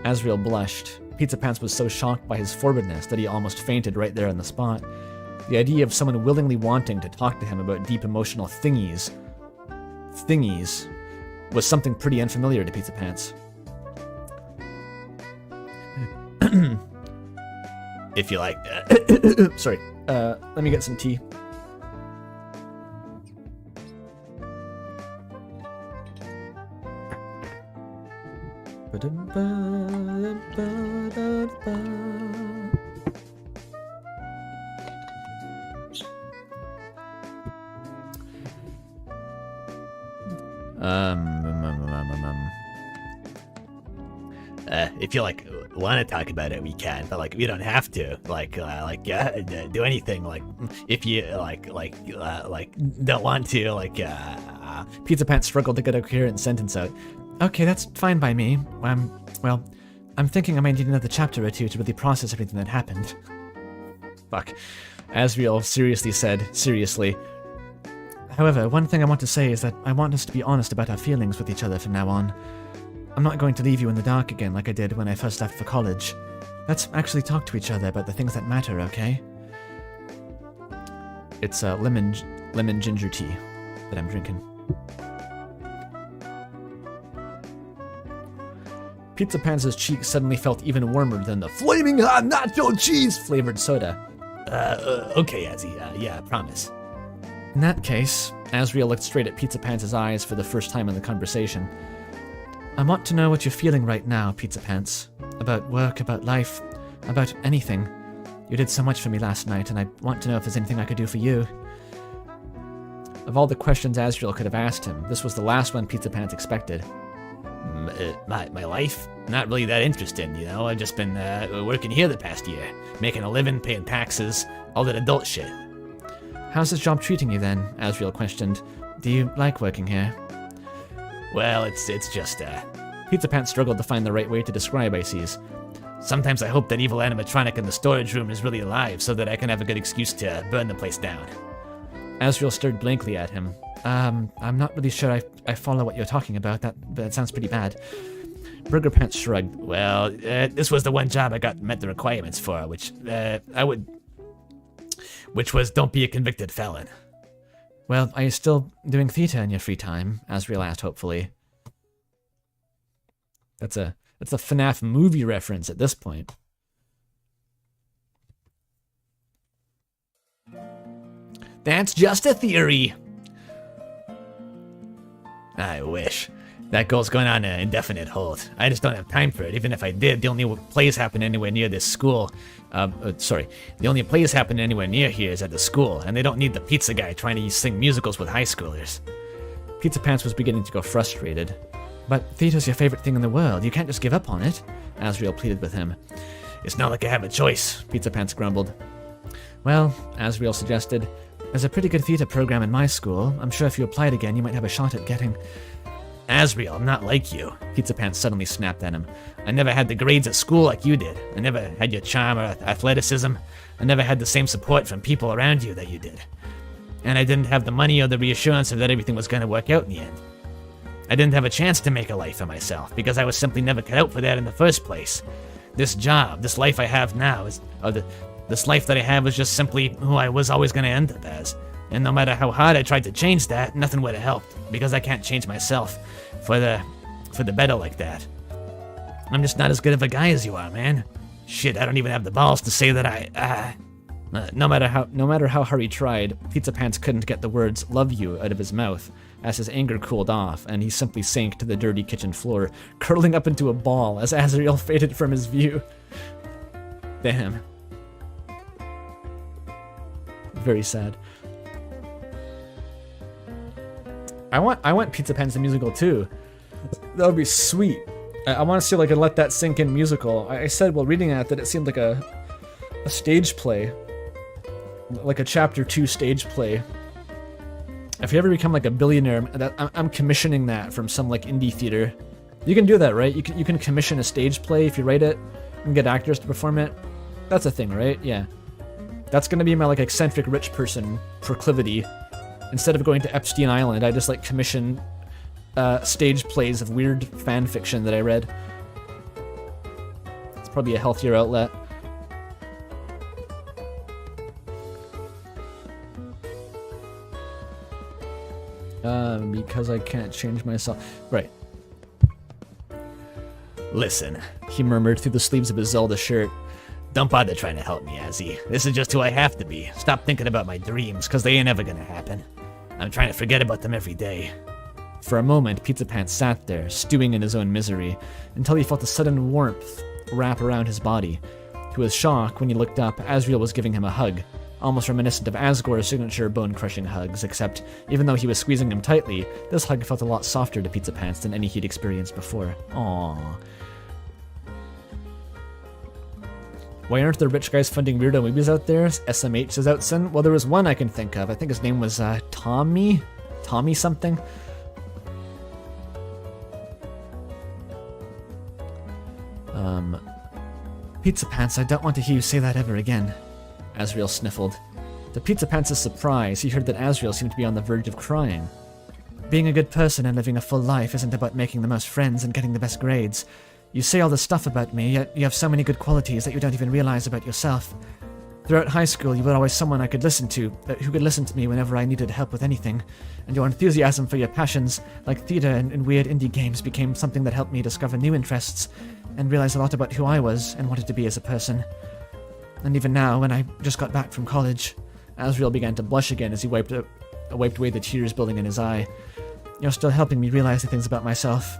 Asriel blushed. Pizzapants was so shocked by his forwardness that he almost fainted right there on the spot. The idea of someone willingly wanting to talk to him about deep emotional thingies was something pretty unfamiliar to Pizzapants. If you like. Sorry. Let me get some tea. If you like want to talk about it, we can, but like we don't have to. Do anything. Like if you don't want to. Pizzapants struggled to get a coherent sentence out. Okay, that's fine by me. I'm thinking I might need another chapter or two to really process everything that happened. Fuck. Asriel seriously said, seriously. However, one thing I want to say is that I want us to be honest about our feelings with each other from now on. I'm not going to leave you in the dark again like I did when I first left for college. Let's actually talk to each other about the things that matter, okay? It's lemon ginger tea that I'm drinking. Pizzapants' cheeks suddenly felt even warmer than the flaming hot nacho cheese flavored soda. Okay, Azzy, yeah, I promise. In that case, Asriel looked straight at Pizzapants' eyes for the first time in the conversation. I want to know what you're feeling right now, Pizzapants. About work, about life, about anything. You did so much for me last night, and I want to know if there's anything I could do for you. Of all the questions Asriel could have asked him, this was the last one Pizzapants expected. My life? Not really that interesting, you know? I've just been working here the past year, making a living, paying taxes, all that adult shit. How's this job treating you then? Asriel questioned. Do you like working here? Well, it's just, Pizzapants struggled to find the right way to describe Ices. Sometimes I hope that evil animatronic in the storage room is really alive so that I can have a good excuse to burn the place down. Asriel stared blankly at him. I'm not really sure I follow what you're talking about. That sounds pretty bad. Burgerpants shrugged. Well, this was the one job I met the requirements for, which was don't be a convicted felon. Well, are you still doing theater in your free time? Asriel asked hopefully. That's a FNAF movie reference at this point. That's just a theory. I wish. That goal's going on an indefinite hold. I just don't have time for it. Even if I did, the only plays happen anywhere near this school. The only plays happen anywhere near here is at the school, and they don't need the pizza guy trying to sing musicals with high schoolers. Pizzapants was beginning to go frustrated. But theater's your favorite thing in the world. You can't just give up on it. Asriel pleaded with him. It's not like I have a choice, Pizzapants grumbled. Well, Asriel suggested, there's a pretty good theater program in my school. I'm sure if you applied again, you might have a shot at getting... Asriel, I'm not like you. Pizzapants suddenly snapped at him. I never had the grades at school like you did. I never had your charm or athleticism. I never had the same support from people around you that you did. And I didn't have the money or the reassurance that everything was going to work out in the end. I didn't have a chance to make a life for myself because I was simply never cut out for that in the first place. This job, this life I have now, this life that I have is just simply who I was always going to end up as. And no matter how hard I tried to change that, nothing would have helped, because I can't change myself for the better like that. I'm just not as good of a guy as you are, man. Shit, I don't even have the balls to say that no matter how hard he tried, Pizzapants couldn't get the words "love you" out of his mouth. As his anger cooled off, and he simply sank to the dirty kitchen floor, curling up into a ball as Asriel faded from his view. Damn. Very sad. I want Pizzapants the musical too. That would be sweet. I want to see like a Let That Sink In musical. I said while reading that it seemed like a stage play, like a chapter 2 stage play. If you ever become like a billionaire, I'm commissioning that from some like indie theater. You can do that, right? You can commission a stage play if you write it and get actors to perform it. That's a thing, right? Yeah. That's gonna be my like eccentric rich person proclivity. Instead of going to Epstein Island, I just like commission stage plays of weird fan fiction that I read. It's probably a healthier outlet. Because I can't change myself. Right. Listen, he murmured through the sleeves of his Zelda shirt. Don't bother trying to help me, Azzy. This is just who I have to be. Stop thinking about my dreams, because they ain't ever gonna happen. I'm trying to forget about them every day. For a moment, Pizzapants sat there, stewing in his own misery, until he felt a sudden warmth wrap around his body. To his shock, when he looked up, Asriel was giving him a hug, almost reminiscent of Asgore's signature bone-crushing hugs, except even though he was squeezing him tightly, this hug felt a lot softer to Pizzapants than any he'd experienced before. Aww. Why aren't the rich guys funding weirdo movies out there? SMH says Outson. Well, there was one I can think of. I think his name was Tommy? Tommy something? Pizzapants, I don't want to hear you say that ever again. Asriel sniffled. To Pizzapants' surprise, he heard that Asriel seemed to be on the verge of crying. Being a good person and living a full life isn't about making the most friends and getting the best grades. You say all this stuff about me, yet you have so many good qualities that you don't even realize about yourself. Throughout high school, you were always someone I could listen to, who could listen to me whenever I needed help with anything, and your enthusiasm for your passions, like theater and weird indie games, became something that helped me discover new interests, and realize a lot about who I was and wanted to be as a person. And even now, when I just got back from college, Asriel began to blush again as he wiped away the tears building in his eye. You're still helping me realize the things about myself.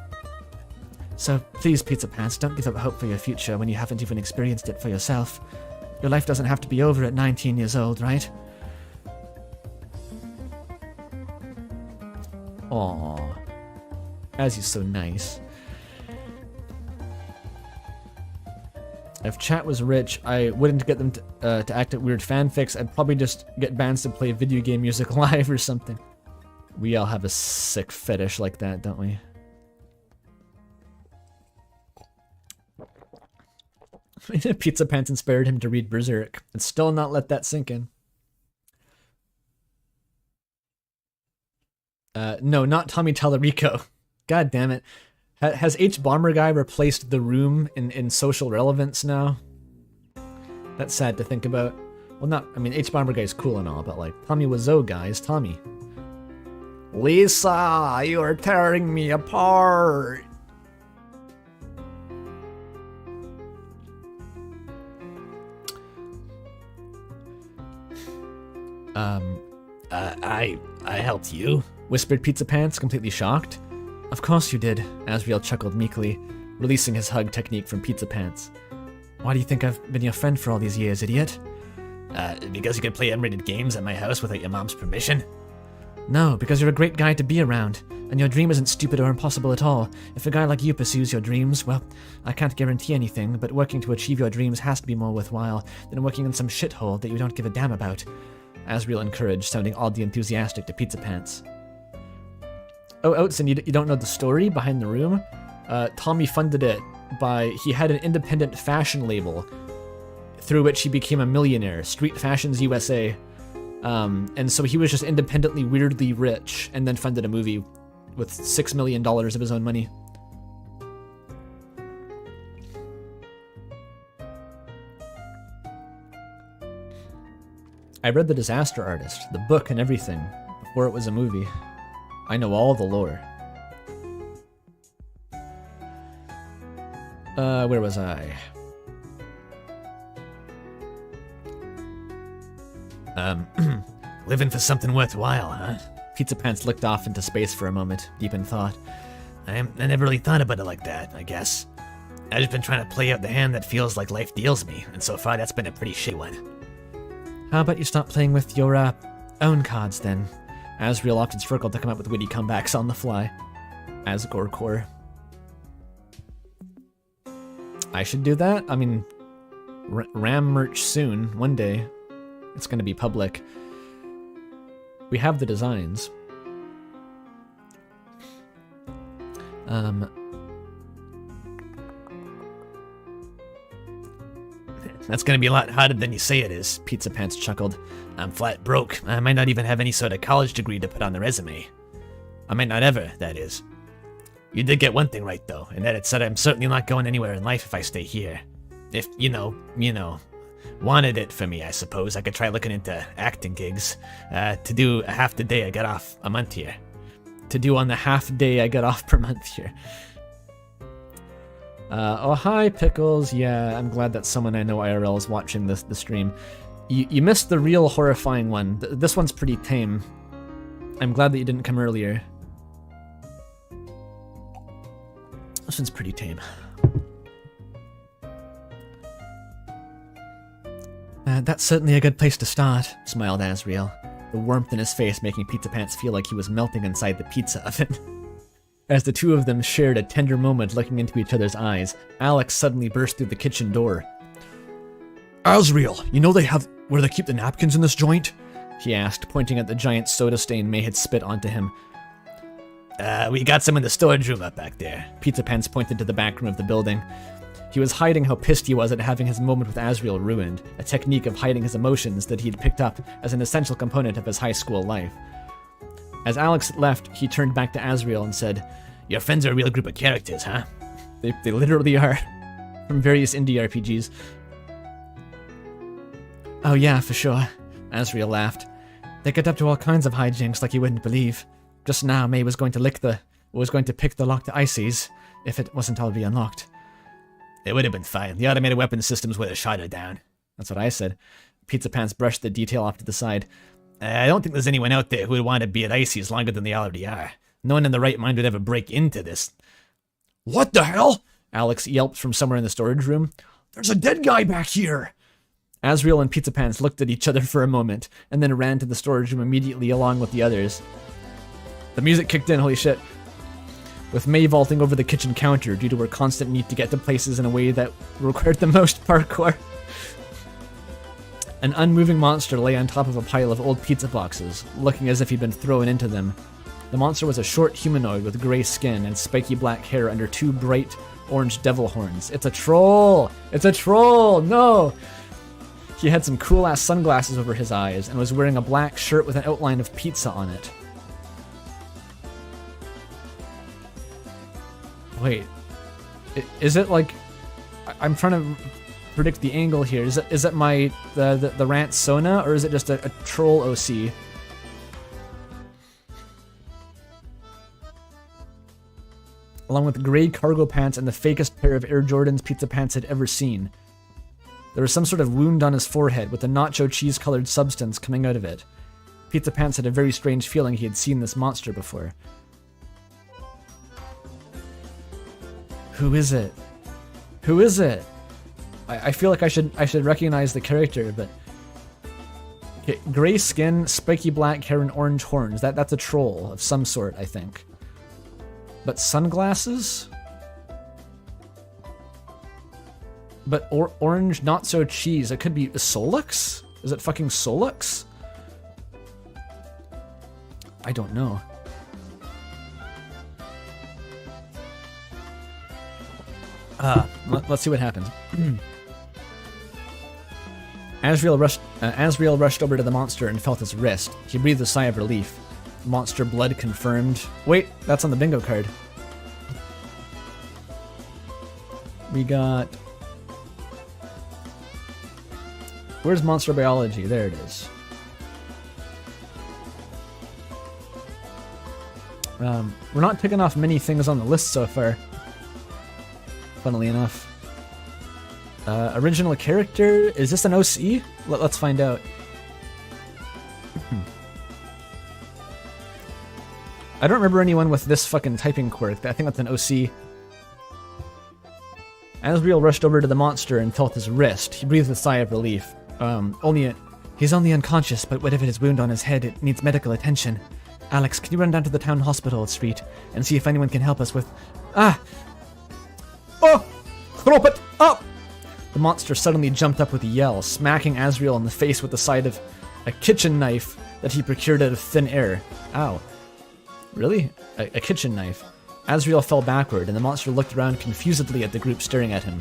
So please, Pizzapants, don't give up hope for your future when you haven't even experienced it for yourself. Your life doesn't have to be over at 19 years old, right? Aww. Azzy's so nice. If chat was rich, I wouldn't get them to act at weird fanfics. I'd probably just get bands to play video game music live or something. We all have a sick fetish like that, don't we? Pizzapants inspired him to read Berserk and still not let that sink in. No, not Tommy Tallarico. God damn it. Has H Bomber Guy replaced The Room in social relevance now? That's sad to think about. Well, I mean, H Bomber Guy is cool and all, but like, Tommy Wiseau guy is Tommy. Lisa, you are tearing me apart. I helped you, whispered Pizzapants, completely shocked. Of course you did, Asriel chuckled meekly, releasing his hug technique from Pizzapants. Why do you think I've been your friend for all these years, idiot? Because you can play M-rated games at my house without your mom's permission? No, because you're a great guy to be around, and your dream isn't stupid or impossible at all. If a guy like you pursues your dreams, well, I can't guarantee anything, but working to achieve your dreams has to be more worthwhile than working in some shithole that you don't give a damn about. Asriel encouraged, sounding oddly enthusiastic to Pizzapants. Oh, Oatson, you don't know the story behind The Room? Tommy funded it he had an independent fashion label through which he became a millionaire, Street Fashions USA. And so he was just independently weirdly rich and then funded a movie with $6 million of his own money. I read The Disaster Artist, the book and everything, before it was a movie. I know all the lore. Where was I? Living for something worthwhile, huh? Pizzapants looked off into space for a moment, deep in thought. I never really thought about it like that, I guess. I've just been trying to play out the hand that feels like life deals me, and so far that's been a pretty shitty one. How about you stop playing with your, own cards, then? Asriel opted Circle to come up with witty comebacks on the fly. Asgorcore. I should do that? I mean, RAM merch soon, one day. It's gonna be public. We have the designs. That's gonna be a lot harder than you say it is, Pizzapants chuckled. I'm flat broke. I might not even have any sort of college degree to put on the resume. I might not ever, that is. You did get one thing right, though, and that it said I'm certainly not going anywhere in life if I stay here. If, you know, wanted it for me, I suppose, I could try looking into acting gigs. To do a half the day I get off a month here. To do on the half day I get off per month here. Oh, hi, Pickles. Yeah, I'm glad that someone I know IRL is watching the stream. You missed the real horrifying one. This one's pretty tame. I'm glad that you didn't come earlier. This one's pretty tame. That's certainly a good place to start, smiled Asriel, the warmth in his face making Pizzapants feel like he was melting inside the pizza oven. As the two of them shared a tender moment looking into each other's eyes, Alex suddenly burst through the kitchen door. Asriel, you know they have where they keep the napkins in this joint? He asked, pointing at the giant soda stain May had spit onto him. We got some in the storage room up back there. Pizzapants pointed to the back room of the building. He was hiding how pissed he was at having his moment with Asriel ruined, a technique of hiding his emotions that he had picked up as an essential component of his high school life. As Alex left, he turned back to Asriel and said, Your friends are a real group of characters, huh? They literally are. From various indie RPGs. Oh yeah, for sure. Asriel laughed. They get up to all kinds of hijinks like you wouldn't believe. Just now, May was going to pick the locked ices, if it wasn't already unlocked. It would have been fine. The automated weapon systems would have shot her down. That's what I said. Pizzapants brushed the detail off to the side. I don't think there's anyone out there who would want to be at Icy's longer than they already are. No one in the right mind would ever break into this. What the hell? Alex yelped from somewhere in the storage room. There's a dead guy back here. Asriel and Pizzapants looked at each other for a moment, and then ran to the storage room immediately along with the others. The music kicked in, holy shit. With May vaulting over the kitchen counter due to her constant need to get to places in a way that required the most parkour. An unmoving monster lay on top of a pile of old pizza boxes, looking as if he'd been thrown into them. The monster was a short humanoid with gray skin and spiky black hair under 2 bright orange devil horns. It's a troll! It's a troll! No! He had some cool-ass sunglasses over his eyes and was wearing a black shirt with an outline of pizza on it. Wait. Is it like... I'm trying to predict the angle here. Is it the rant Sona, or is it just a troll OC? Along with gray cargo pants and the fakest pair of Air Jordans Pizzapants had ever seen. There was some sort of wound on his forehead with a nacho cheese-colored substance coming out of it. Pizzapants had a very strange feeling he had seen this monster before. Who is it? Who is it? I feel like I should recognize the character, but... Okay, gray skin, spiky black hair, and orange horns. That's a troll of some sort, I think. But sunglasses? But orange, not so cheese. It could be Solux? Is it fucking Solux? I don't know. Let's see what happens. Asriel rushed over to the monster and felt his wrist. He breathed a sigh of relief. Monster blood confirmed. Wait, that's on the bingo card. We got... Where's monster biology? There it is. We're not ticking off many things on the list so far. Funnily enough. Original character? Is this an OC? Let's find out. I don't remember anyone with this fucking typing quirk. I think that's an OC. Asriel rushed over to the monster and felt his wrist. He breathed a sigh of relief. He's only unconscious, but whatever his wound on his head, it needs medical attention. Alex, can you run down to the town hospital street and see if anyone can help us with... Ah! Oh! Drop it up! The monster suddenly jumped up with a yell, smacking Asriel in the face with the side of a kitchen knife that he procured out of thin air. Ow. Really? A kitchen knife. Asriel fell backward, and the monster looked around confusedly at the group staring at him.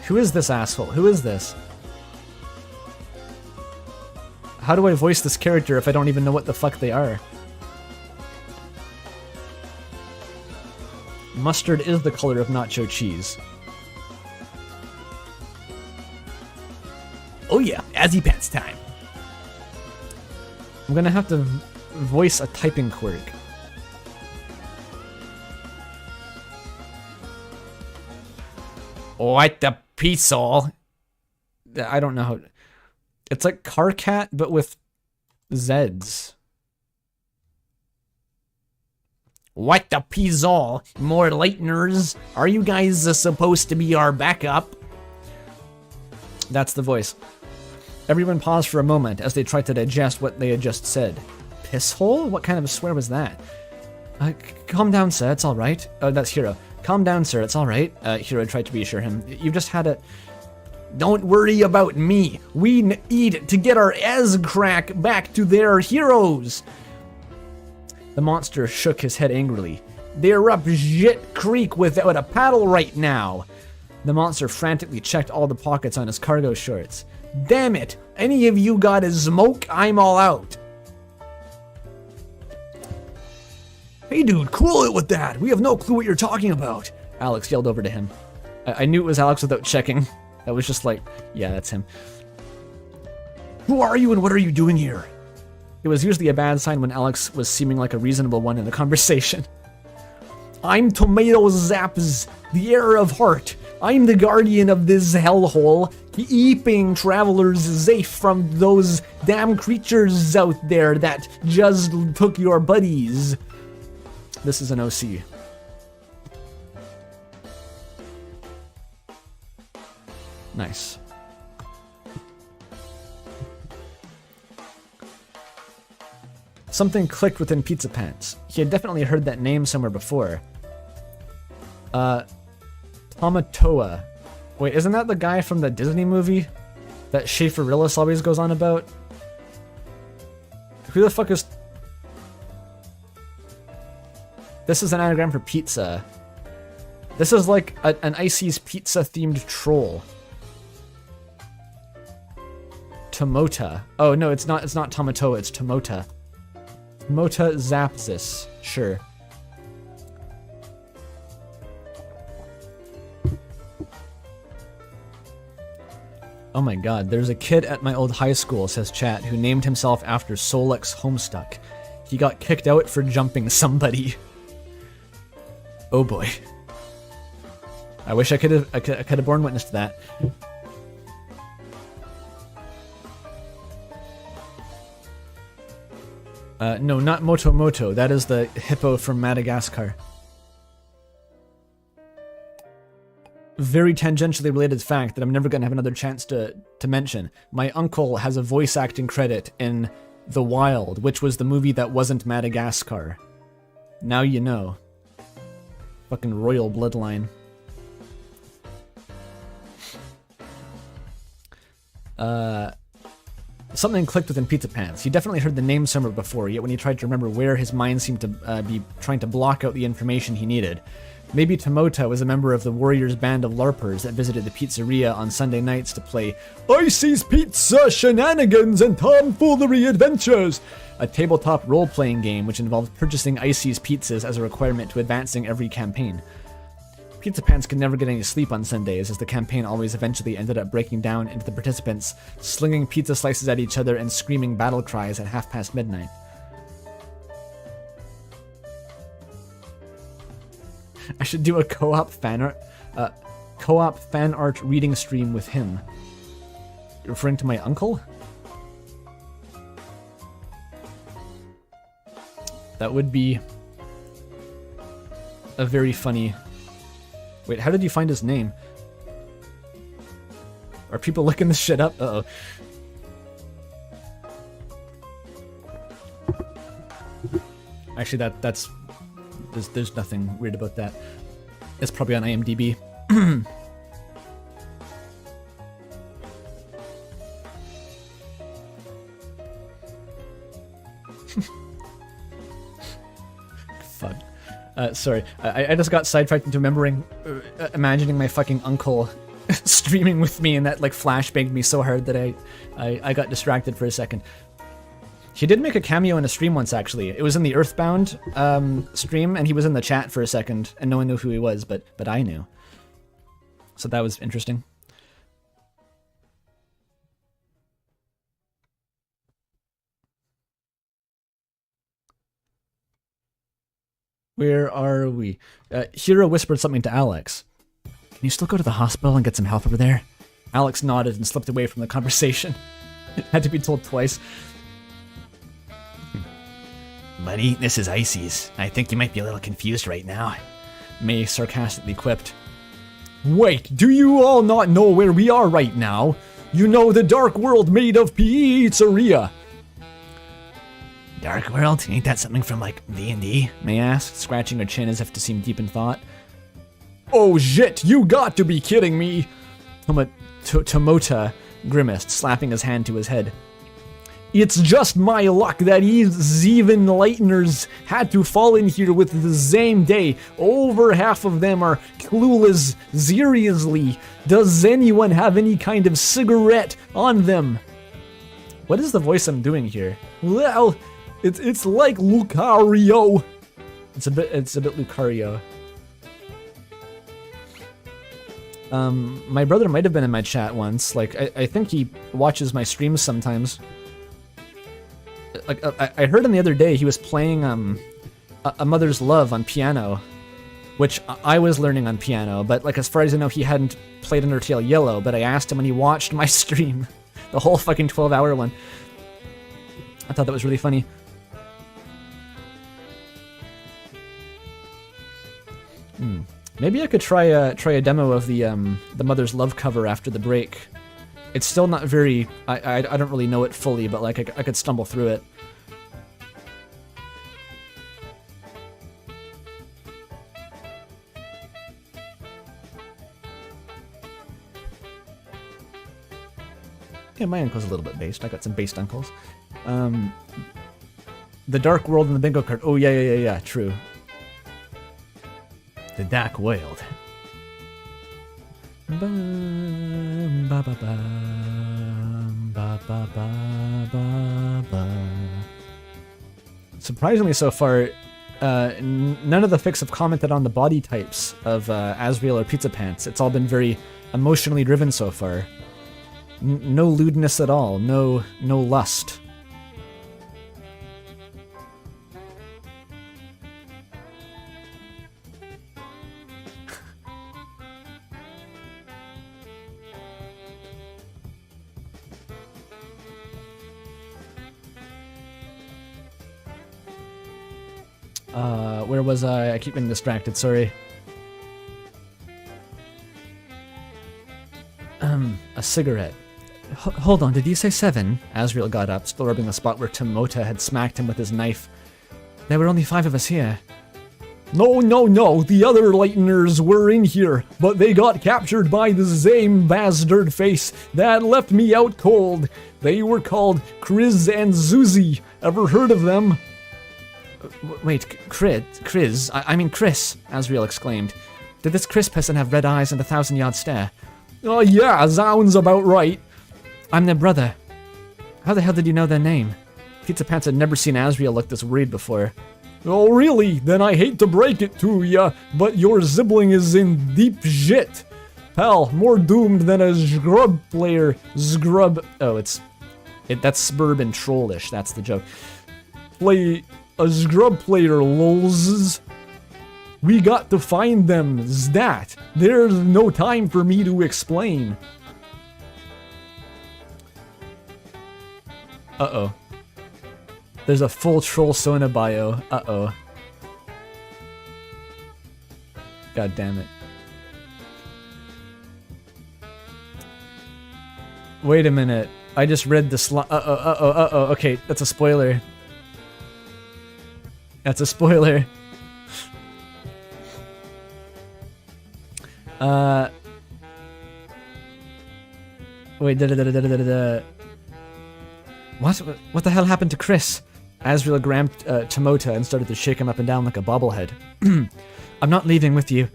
Who is this asshole? Who is this? How do I voice this character if I don't even know what the fuck they are? Mustard is the color of nacho cheese. Oh yeah, Azzypants time. I'm gonna have to voice a typing quirk. What the pizza? I don't know how... It's like Car Cat, but with Zs. What the pizza? More lighteners? Are you guys supposed to be our backup? That's the voice. Everyone paused for a moment as they tried to digest what they had just said. Pisshole? What kind of a swear was that? Calm down, sir, it's alright. Oh, that's Hero. Calm down, sir, it's alright. Hero tried to reassure him. You just had a... Don't worry about me. We need to get our crack back to their heroes. The monster shook his head angrily. They're up shit creek without a paddle right now. The monster frantically checked all the pockets on his cargo shorts. Damn it! Any of you got a smoke? I'm all out. Hey dude, cool it with that! We have no clue what you're talking about! Alex yelled over to him. I knew it was Alex without checking. That was just like, yeah, that's him. Who are you and what are you doing here? It was usually a bad sign when Alex was seeming like a reasonable one in the conversation. I'm Tomato Zaps, the heir of heart. I'm the guardian of this hellhole, keeping travelers safe from those damn creatures out there that just took your buddies. This is an OC. Nice. Something clicked within Pizzapants. He had definitely heard that name somewhere before. Tamatoa. Wait, isn't that the guy from the Disney movie that Schaefer-Rillis always goes on about? Who the fuck is... This is an anagram for pizza. This is like an Icy's pizza-themed troll. Tomota. Oh, no, it's not Tamatoa, it's Tomota. Tomota Zapsis. Sure. Oh my god, there's a kid at my old high school, says chat, who named himself after Solix Homestuck. He got kicked out for jumping somebody. Oh boy. I wish I could have borne witness to that. No, not Moto Moto. That is the hippo from Madagascar. Very tangentially related fact that I'm never going to have another chance to mention. My uncle has a voice acting credit in The Wild, which was the movie that wasn't Madagascar. Now you know. Fucking royal bloodline. Something clicked within Pizzapants. He definitely heard the name somewhere before, yet when he tried to remember where, his mind seemed to be trying to block out the information he needed. Maybe Tomota was a member of the Warriors band of LARPers that visited the pizzeria on Sunday nights to play Icy's Pizza Shenanigans and Tomfoolery Adventures, a tabletop role-playing game which involved purchasing Icy's pizzas as a requirement to advancing every campaign. Pizzapants could never get any sleep on Sundays, as the campaign always eventually ended up breaking down into the participants slinging pizza slices at each other and screaming battle cries at midnight. I should do a co-op fan art reading stream with him. You're referring to my uncle? That would be a very funny... Wait, how did you find his name? Are people looking this shit up? Uh-oh. Actually, that's... There's nothing weird about that. It's probably on IMDb. Fuck. Sorry, I just got sidetracked into imagining my fucking uncle streaming with me, and that like flashbanged me so hard that I got distracted for a second. He did make a cameo in a stream once, actually. It was in the Earthbound stream, and he was in the chat for a second, and no one knew who he was, but I knew. So that was interesting. Where are we? Hero whispered something to Alex. Can you still go to the hospital and get some help over there? Alex nodded and slipped away from the conversation. Had to be told twice. Buddy, this is Icy's. I think you might be a little confused right now. May sarcastically quipped. Wait, do you all not know where we are right now? You know the dark world made of pizzeria. Dark world? Ain't that something from, like, D&D? May asked, scratching her chin as if to seem deep in thought. Oh shit, you got to be kidding me! Tomota grimaced, slapping his hand to his head. It's just my luck that even Lighteners had to fall in here with the same day. Over half of them are clueless. Seriously, does anyone have any kind of cigarette on them? What is the voice I'm doing here? Well, it's like Lucario. It's a bit Lucario. My brother might have been in my chat once. Like, I think he watches my streams sometimes. Like, I heard him the other day, he was playing A Mother's Love on piano. which I was learning on piano, but like as far as I know, he hadn't played Undertale Yellow, but I asked him when he watched my stream, the whole fucking 12-hour one. I thought that was really funny. Maybe I could try a demo of the Mother's Love cover after the break. It's still not very... I don't really know it fully, but like I could stumble through it. Yeah, my uncle's a little bit based. I got some based uncles. The Dark World and the bingo card. Oh, yeah, true. The Dark World. Surprisingly so far, none of the fics have commented on the body types of Asriel or Pizzapants. It's all been very emotionally driven so far. No lewdness at all. No lust. Where was I? I keep getting distracted, sorry. A cigarette. Hold on, did you say 7? Asriel got up, still rubbing the spot where Timota had smacked him with his knife. There were only 5 of us here. No, the other Lighteners were in here, but they got captured by the same bastard face that left me out cold. They were called Chris and Zuzi. Ever heard of them? Wait, Chris, Asriel exclaimed. Did this Chris person have red eyes and a 1,000-yard stare? Oh yeah, sounds about right. I'm their brother. How the hell did you know their name? Pizzapants had never seen Asriel look this worried before. Oh really? Then I hate to break it to ya, but your sibling is in deep shit. Pal, more doomed than a scrub player. That's suburban trollish, that's the joke. Play a scrub player, lols. We got to find them, stat. There's no time for me to explain. Uh-oh. There's a full troll Sona bio. Uh-oh. God damn it. Wait a minute. I just read the Uh-oh. Okay, that's a spoiler. That's a spoiler. Wait, What the hell happened to Chris? Asriel grabbed Timota and started to shake him up and down like a bobblehead. I'm not leaving with you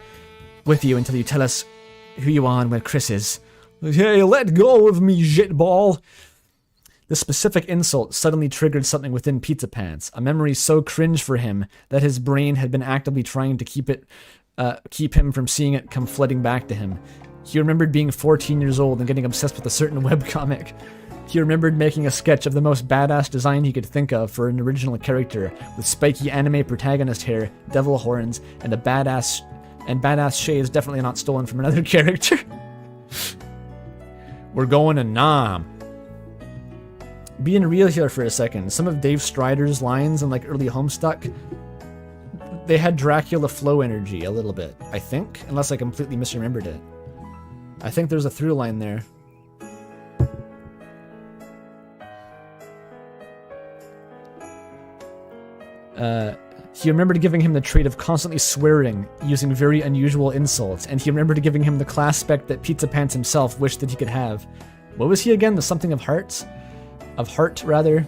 until you tell us who you are and where Chris is. Hey, let go of me, shitball! The specific insult suddenly triggered something within Pizzapants, a memory so cringe for him that his brain had been actively trying to keep him from seeing it come flooding back to him. He remembered being 14 years old and getting obsessed with a certain webcomic. He remembered making a sketch of the most badass design he could think of for an original character, with spiky anime protagonist hair, devil horns, and badass shades definitely not stolen from another character. We're going to Nam. Being real here for a second, some of Dave Strider's lines in like early Homestuck, they had Dracula flow energy a little bit, I think, unless I completely misremembered it. I think there's a through line there. He remembered giving him the trait of constantly swearing, using very unusual insults, and he remembered giving him the class spec that Pizzapants himself wished that he could have. What was he again? The something of hearts? Of heart, rather?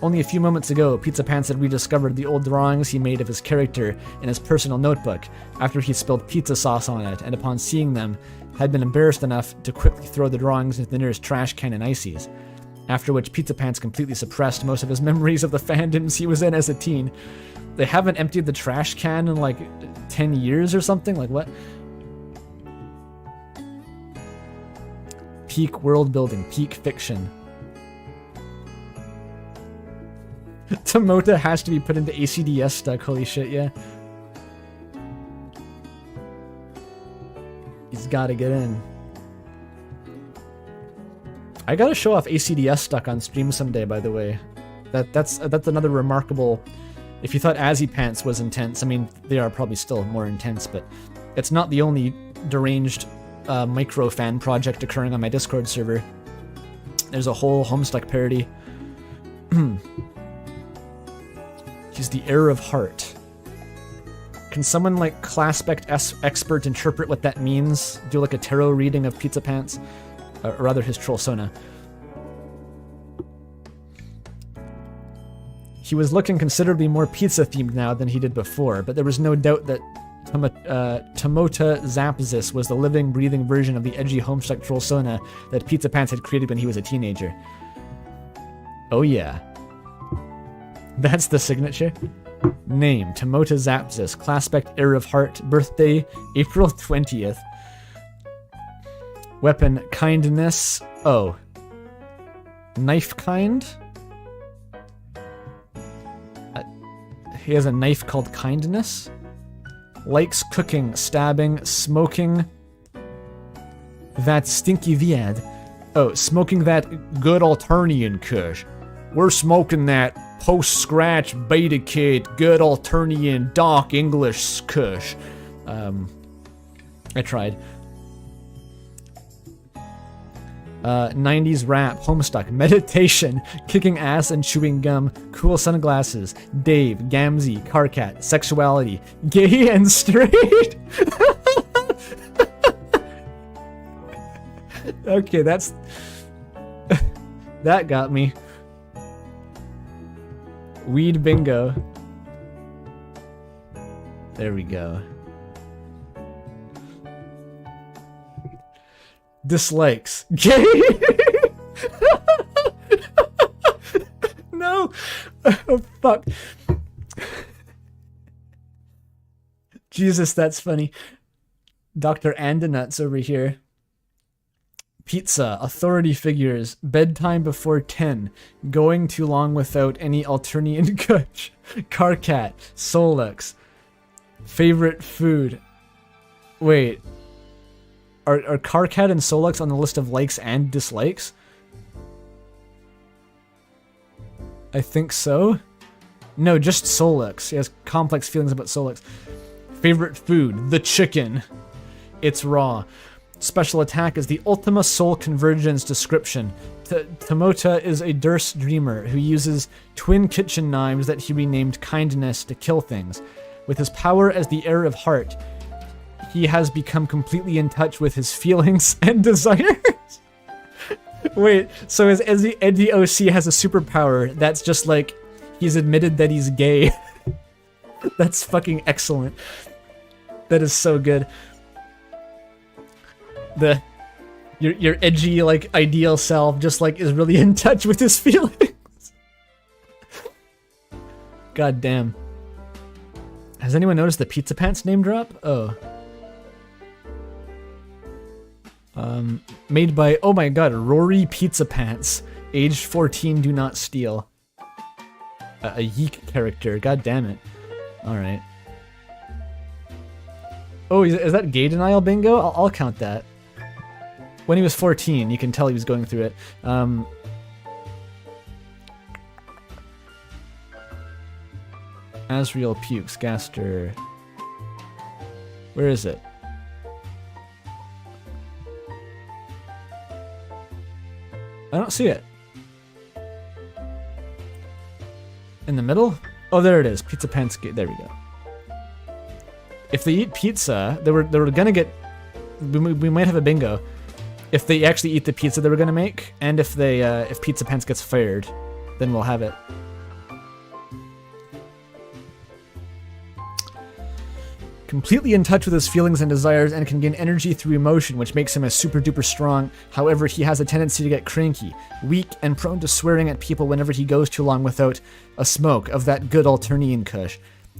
Only a few moments ago, Pizzapants had rediscovered the old drawings he made of his character in his personal notebook, after he spilled pizza sauce on it, and upon seeing them, had been embarrassed enough to quickly throw the drawings into the nearest trash can in ices. After which Pizzapants completely suppressed most of his memories of the fandoms he was in as a teen. They haven't emptied the trash can in like 10 years or something? Like what? Peak world building, peak fiction. Timota has to be put into ACDS stuck, holy shit, yeah. gotta get in. I gotta show off ACDS stuck on stream someday, by the way. That's another remarkable... If you thought Azzypants was intense, I mean, they are probably still more intense, but it's not the only deranged micro fan project occurring on my Discord server. There's a whole Homestuck parody. He's the heir of heart. Can someone like Claspect expert interpret what that means? Do like a tarot reading of Pizzapants? Or rather his Trollsona. He was looking considerably more pizza-themed now than he did before, but there was no doubt that Tomota Zapzis was the living, breathing version of the edgy Homestuck Trollsona that Pizzapants had created when he was a teenager. Oh yeah. That's the signature. Name, Tomota Zapzis, Claspect Heir of Heart, birthday, April 20th. Weapon, kindness, oh. Knife kind? He has a knife called kindness. Likes cooking, stabbing, smoking. That stinky viad. Oh, smoking that good Alternian kush. We're smoking that post-scratch beta kid good Alternian dark English kush. I tried. 90s rap, Homestuck, meditation, kicking ass and chewing gum, cool sunglasses, Dave, Gamzee, Carcat, sexuality, gay and straight. Okay, that's... that got me. Weed bingo. There we go. Dislikes. Gay. No. Oh, fuck. Jesus, that's funny. Dr. Andonuts over here. Pizza, authority figures, bedtime before 10, going too long without any Alternian kush, Carcat, Solux, favorite food. Wait. Are Carcat and Solux on the list of likes and dislikes? I think so. No, just Solux. He has complex feelings about Solux. Favorite food, the chicken. It's raw. Special attack is the Ultima Soul Convergence description. Tomota is a Durst dreamer who uses twin kitchen knives that he renamed Kindness to kill things. With his power as the heir of heart, he has become completely in touch with his feelings and desires. Wait, so as Eddie OC has a superpower that's just like he's admitted that he's gay. That's fucking excellent. That is so good. Your edgy like ideal self just like is really in touch with his feelings. God damn. Has anyone noticed the Pizzapants name drop? Oh. Made by, oh my god, Rory Pizzapants. Aged 14, do not steal. A Yeek character, god damn it. Alright. Oh, is that gay denial bingo? I'll count that. When he was 14, you can tell he was going through it. Asriel pukes, Gaster. Where is it? I don't see it. In the middle? Oh, there it is. Pizzapants. There we go. If they eat pizza, they were gonna get. We might have a bingo. If they actually eat the pizza they were gonna make, and if Pizzapants gets fired, then we'll have it. Completely in touch with his feelings and desires and can gain energy through emotion, which makes him a super duper strong. However, he has a tendency to get cranky, weak, and prone to swearing at people whenever he goes too long without a smoke of that good Alternian kush.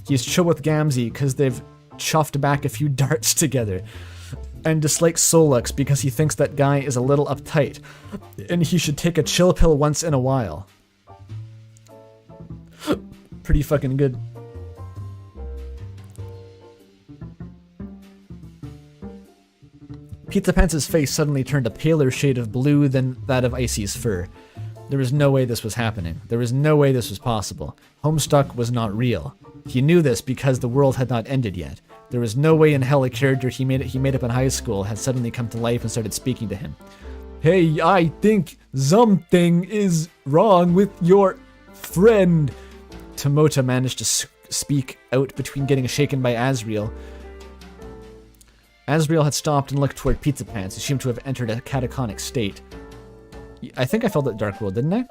He's chill with Gamzee because they've chuffed back a few darts together. And dislikes Solux because he thinks that guy is a little uptight, and he should take a chill pill once in a while. Pretty fucking good. Pizzapants' face suddenly turned a paler shade of blue than that of Icy's fur. There was no way this was happening. There was no way this was possible. Homestuck was not real. He knew this because the world had not ended yet. There was no way in hell a character he made up in high school had suddenly come to life and started speaking to him. Hey, I think something is wrong with your friend. Tomota managed to speak out between getting shaken by Asriel. Asriel had stopped and looked toward Pizzapants, who seemed to have entered a catatonic state. I think I felt that Dark World, didn't I?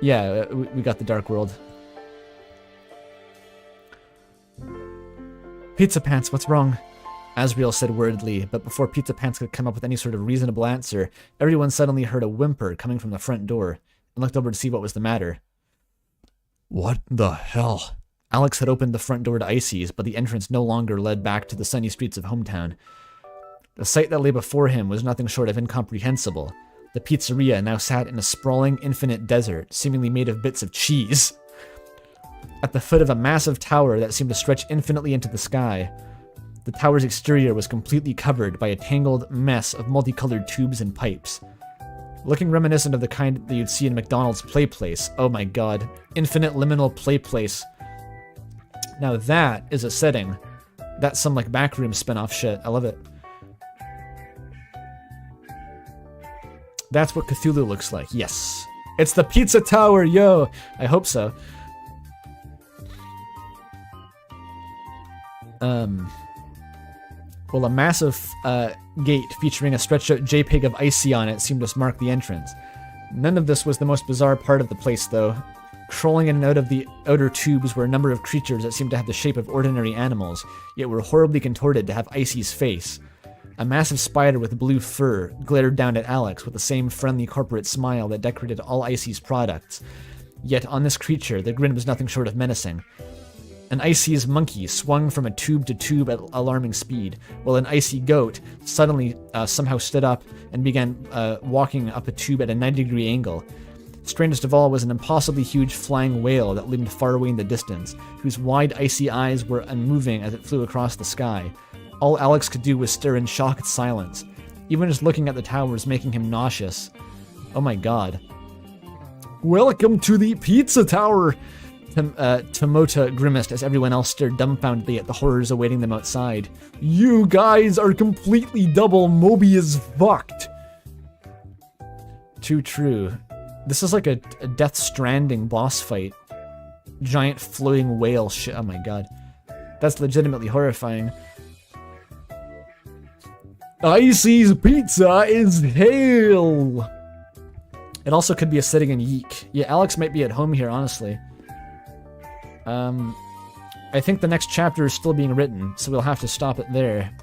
Yeah, we got the Dark World. Pizzapants, what's wrong? Asriel said worriedly, but before Pizzapants could come up with any sort of reasonable answer, everyone suddenly heard a whimper coming from the front door and looked over to see what was the matter. What the hell? Alex had opened the front door to Icy's, but the entrance no longer led back to the sunny streets of Hometown. The sight that lay before him was nothing short of incomprehensible. The pizzeria now sat in a sprawling, infinite desert, seemingly made of bits of cheese. At the foot of a massive tower that seemed to stretch infinitely into the sky, the tower's exterior was completely covered by a tangled mess of multicolored tubes and pipes. Looking reminiscent of the kind that you'd see in McDonald's Play Place. Oh my god. Infinite liminal Play Place. Now that is a setting. That's some like backroom spin-off shit. I love it. That's what Cthulhu looks like. Yes. It's the Pizza Tower, yo! I hope so. Well, a massive gate featuring a stretched out JPEG of Icy on it seemed to mark the entrance. None of this was the most bizarre part of the place, though. Crawling in and out of the outer tubes were a number of creatures that seemed to have the shape of ordinary animals, yet were horribly contorted to have Icy's face. A massive spider with blue fur glared down at Alex with the same friendly corporate smile that decorated all Icy's products. Yet on this creature, the grin was nothing short of menacing. An Icy's monkey swung from a tube to tube at alarming speed, while an Icy goat suddenly somehow stood up and began walking up a tube at a 90-degree angle. Strangest of all was an impossibly huge flying whale that loomed far away in the distance, whose wide icy eyes were unmoving as it flew across the sky. All Alex could do was stare in shocked silence. Even just looking at the tower was making him nauseous. Oh my god. Welcome to the Pizza Tower! Tomota grimaced as everyone else stared dumbfoundedly at the horrors awaiting them outside. You guys are completely double Mobius fucked! Too true. This is like a Death Stranding boss fight. Giant floating whale shit. Oh my god. That's legitimately horrifying. Icy's Pizza is hell! It also could be a setting in Yeek. Yeah, Alex might be at home here, honestly. I think the next chapter is still being written, so we'll have to stop it there.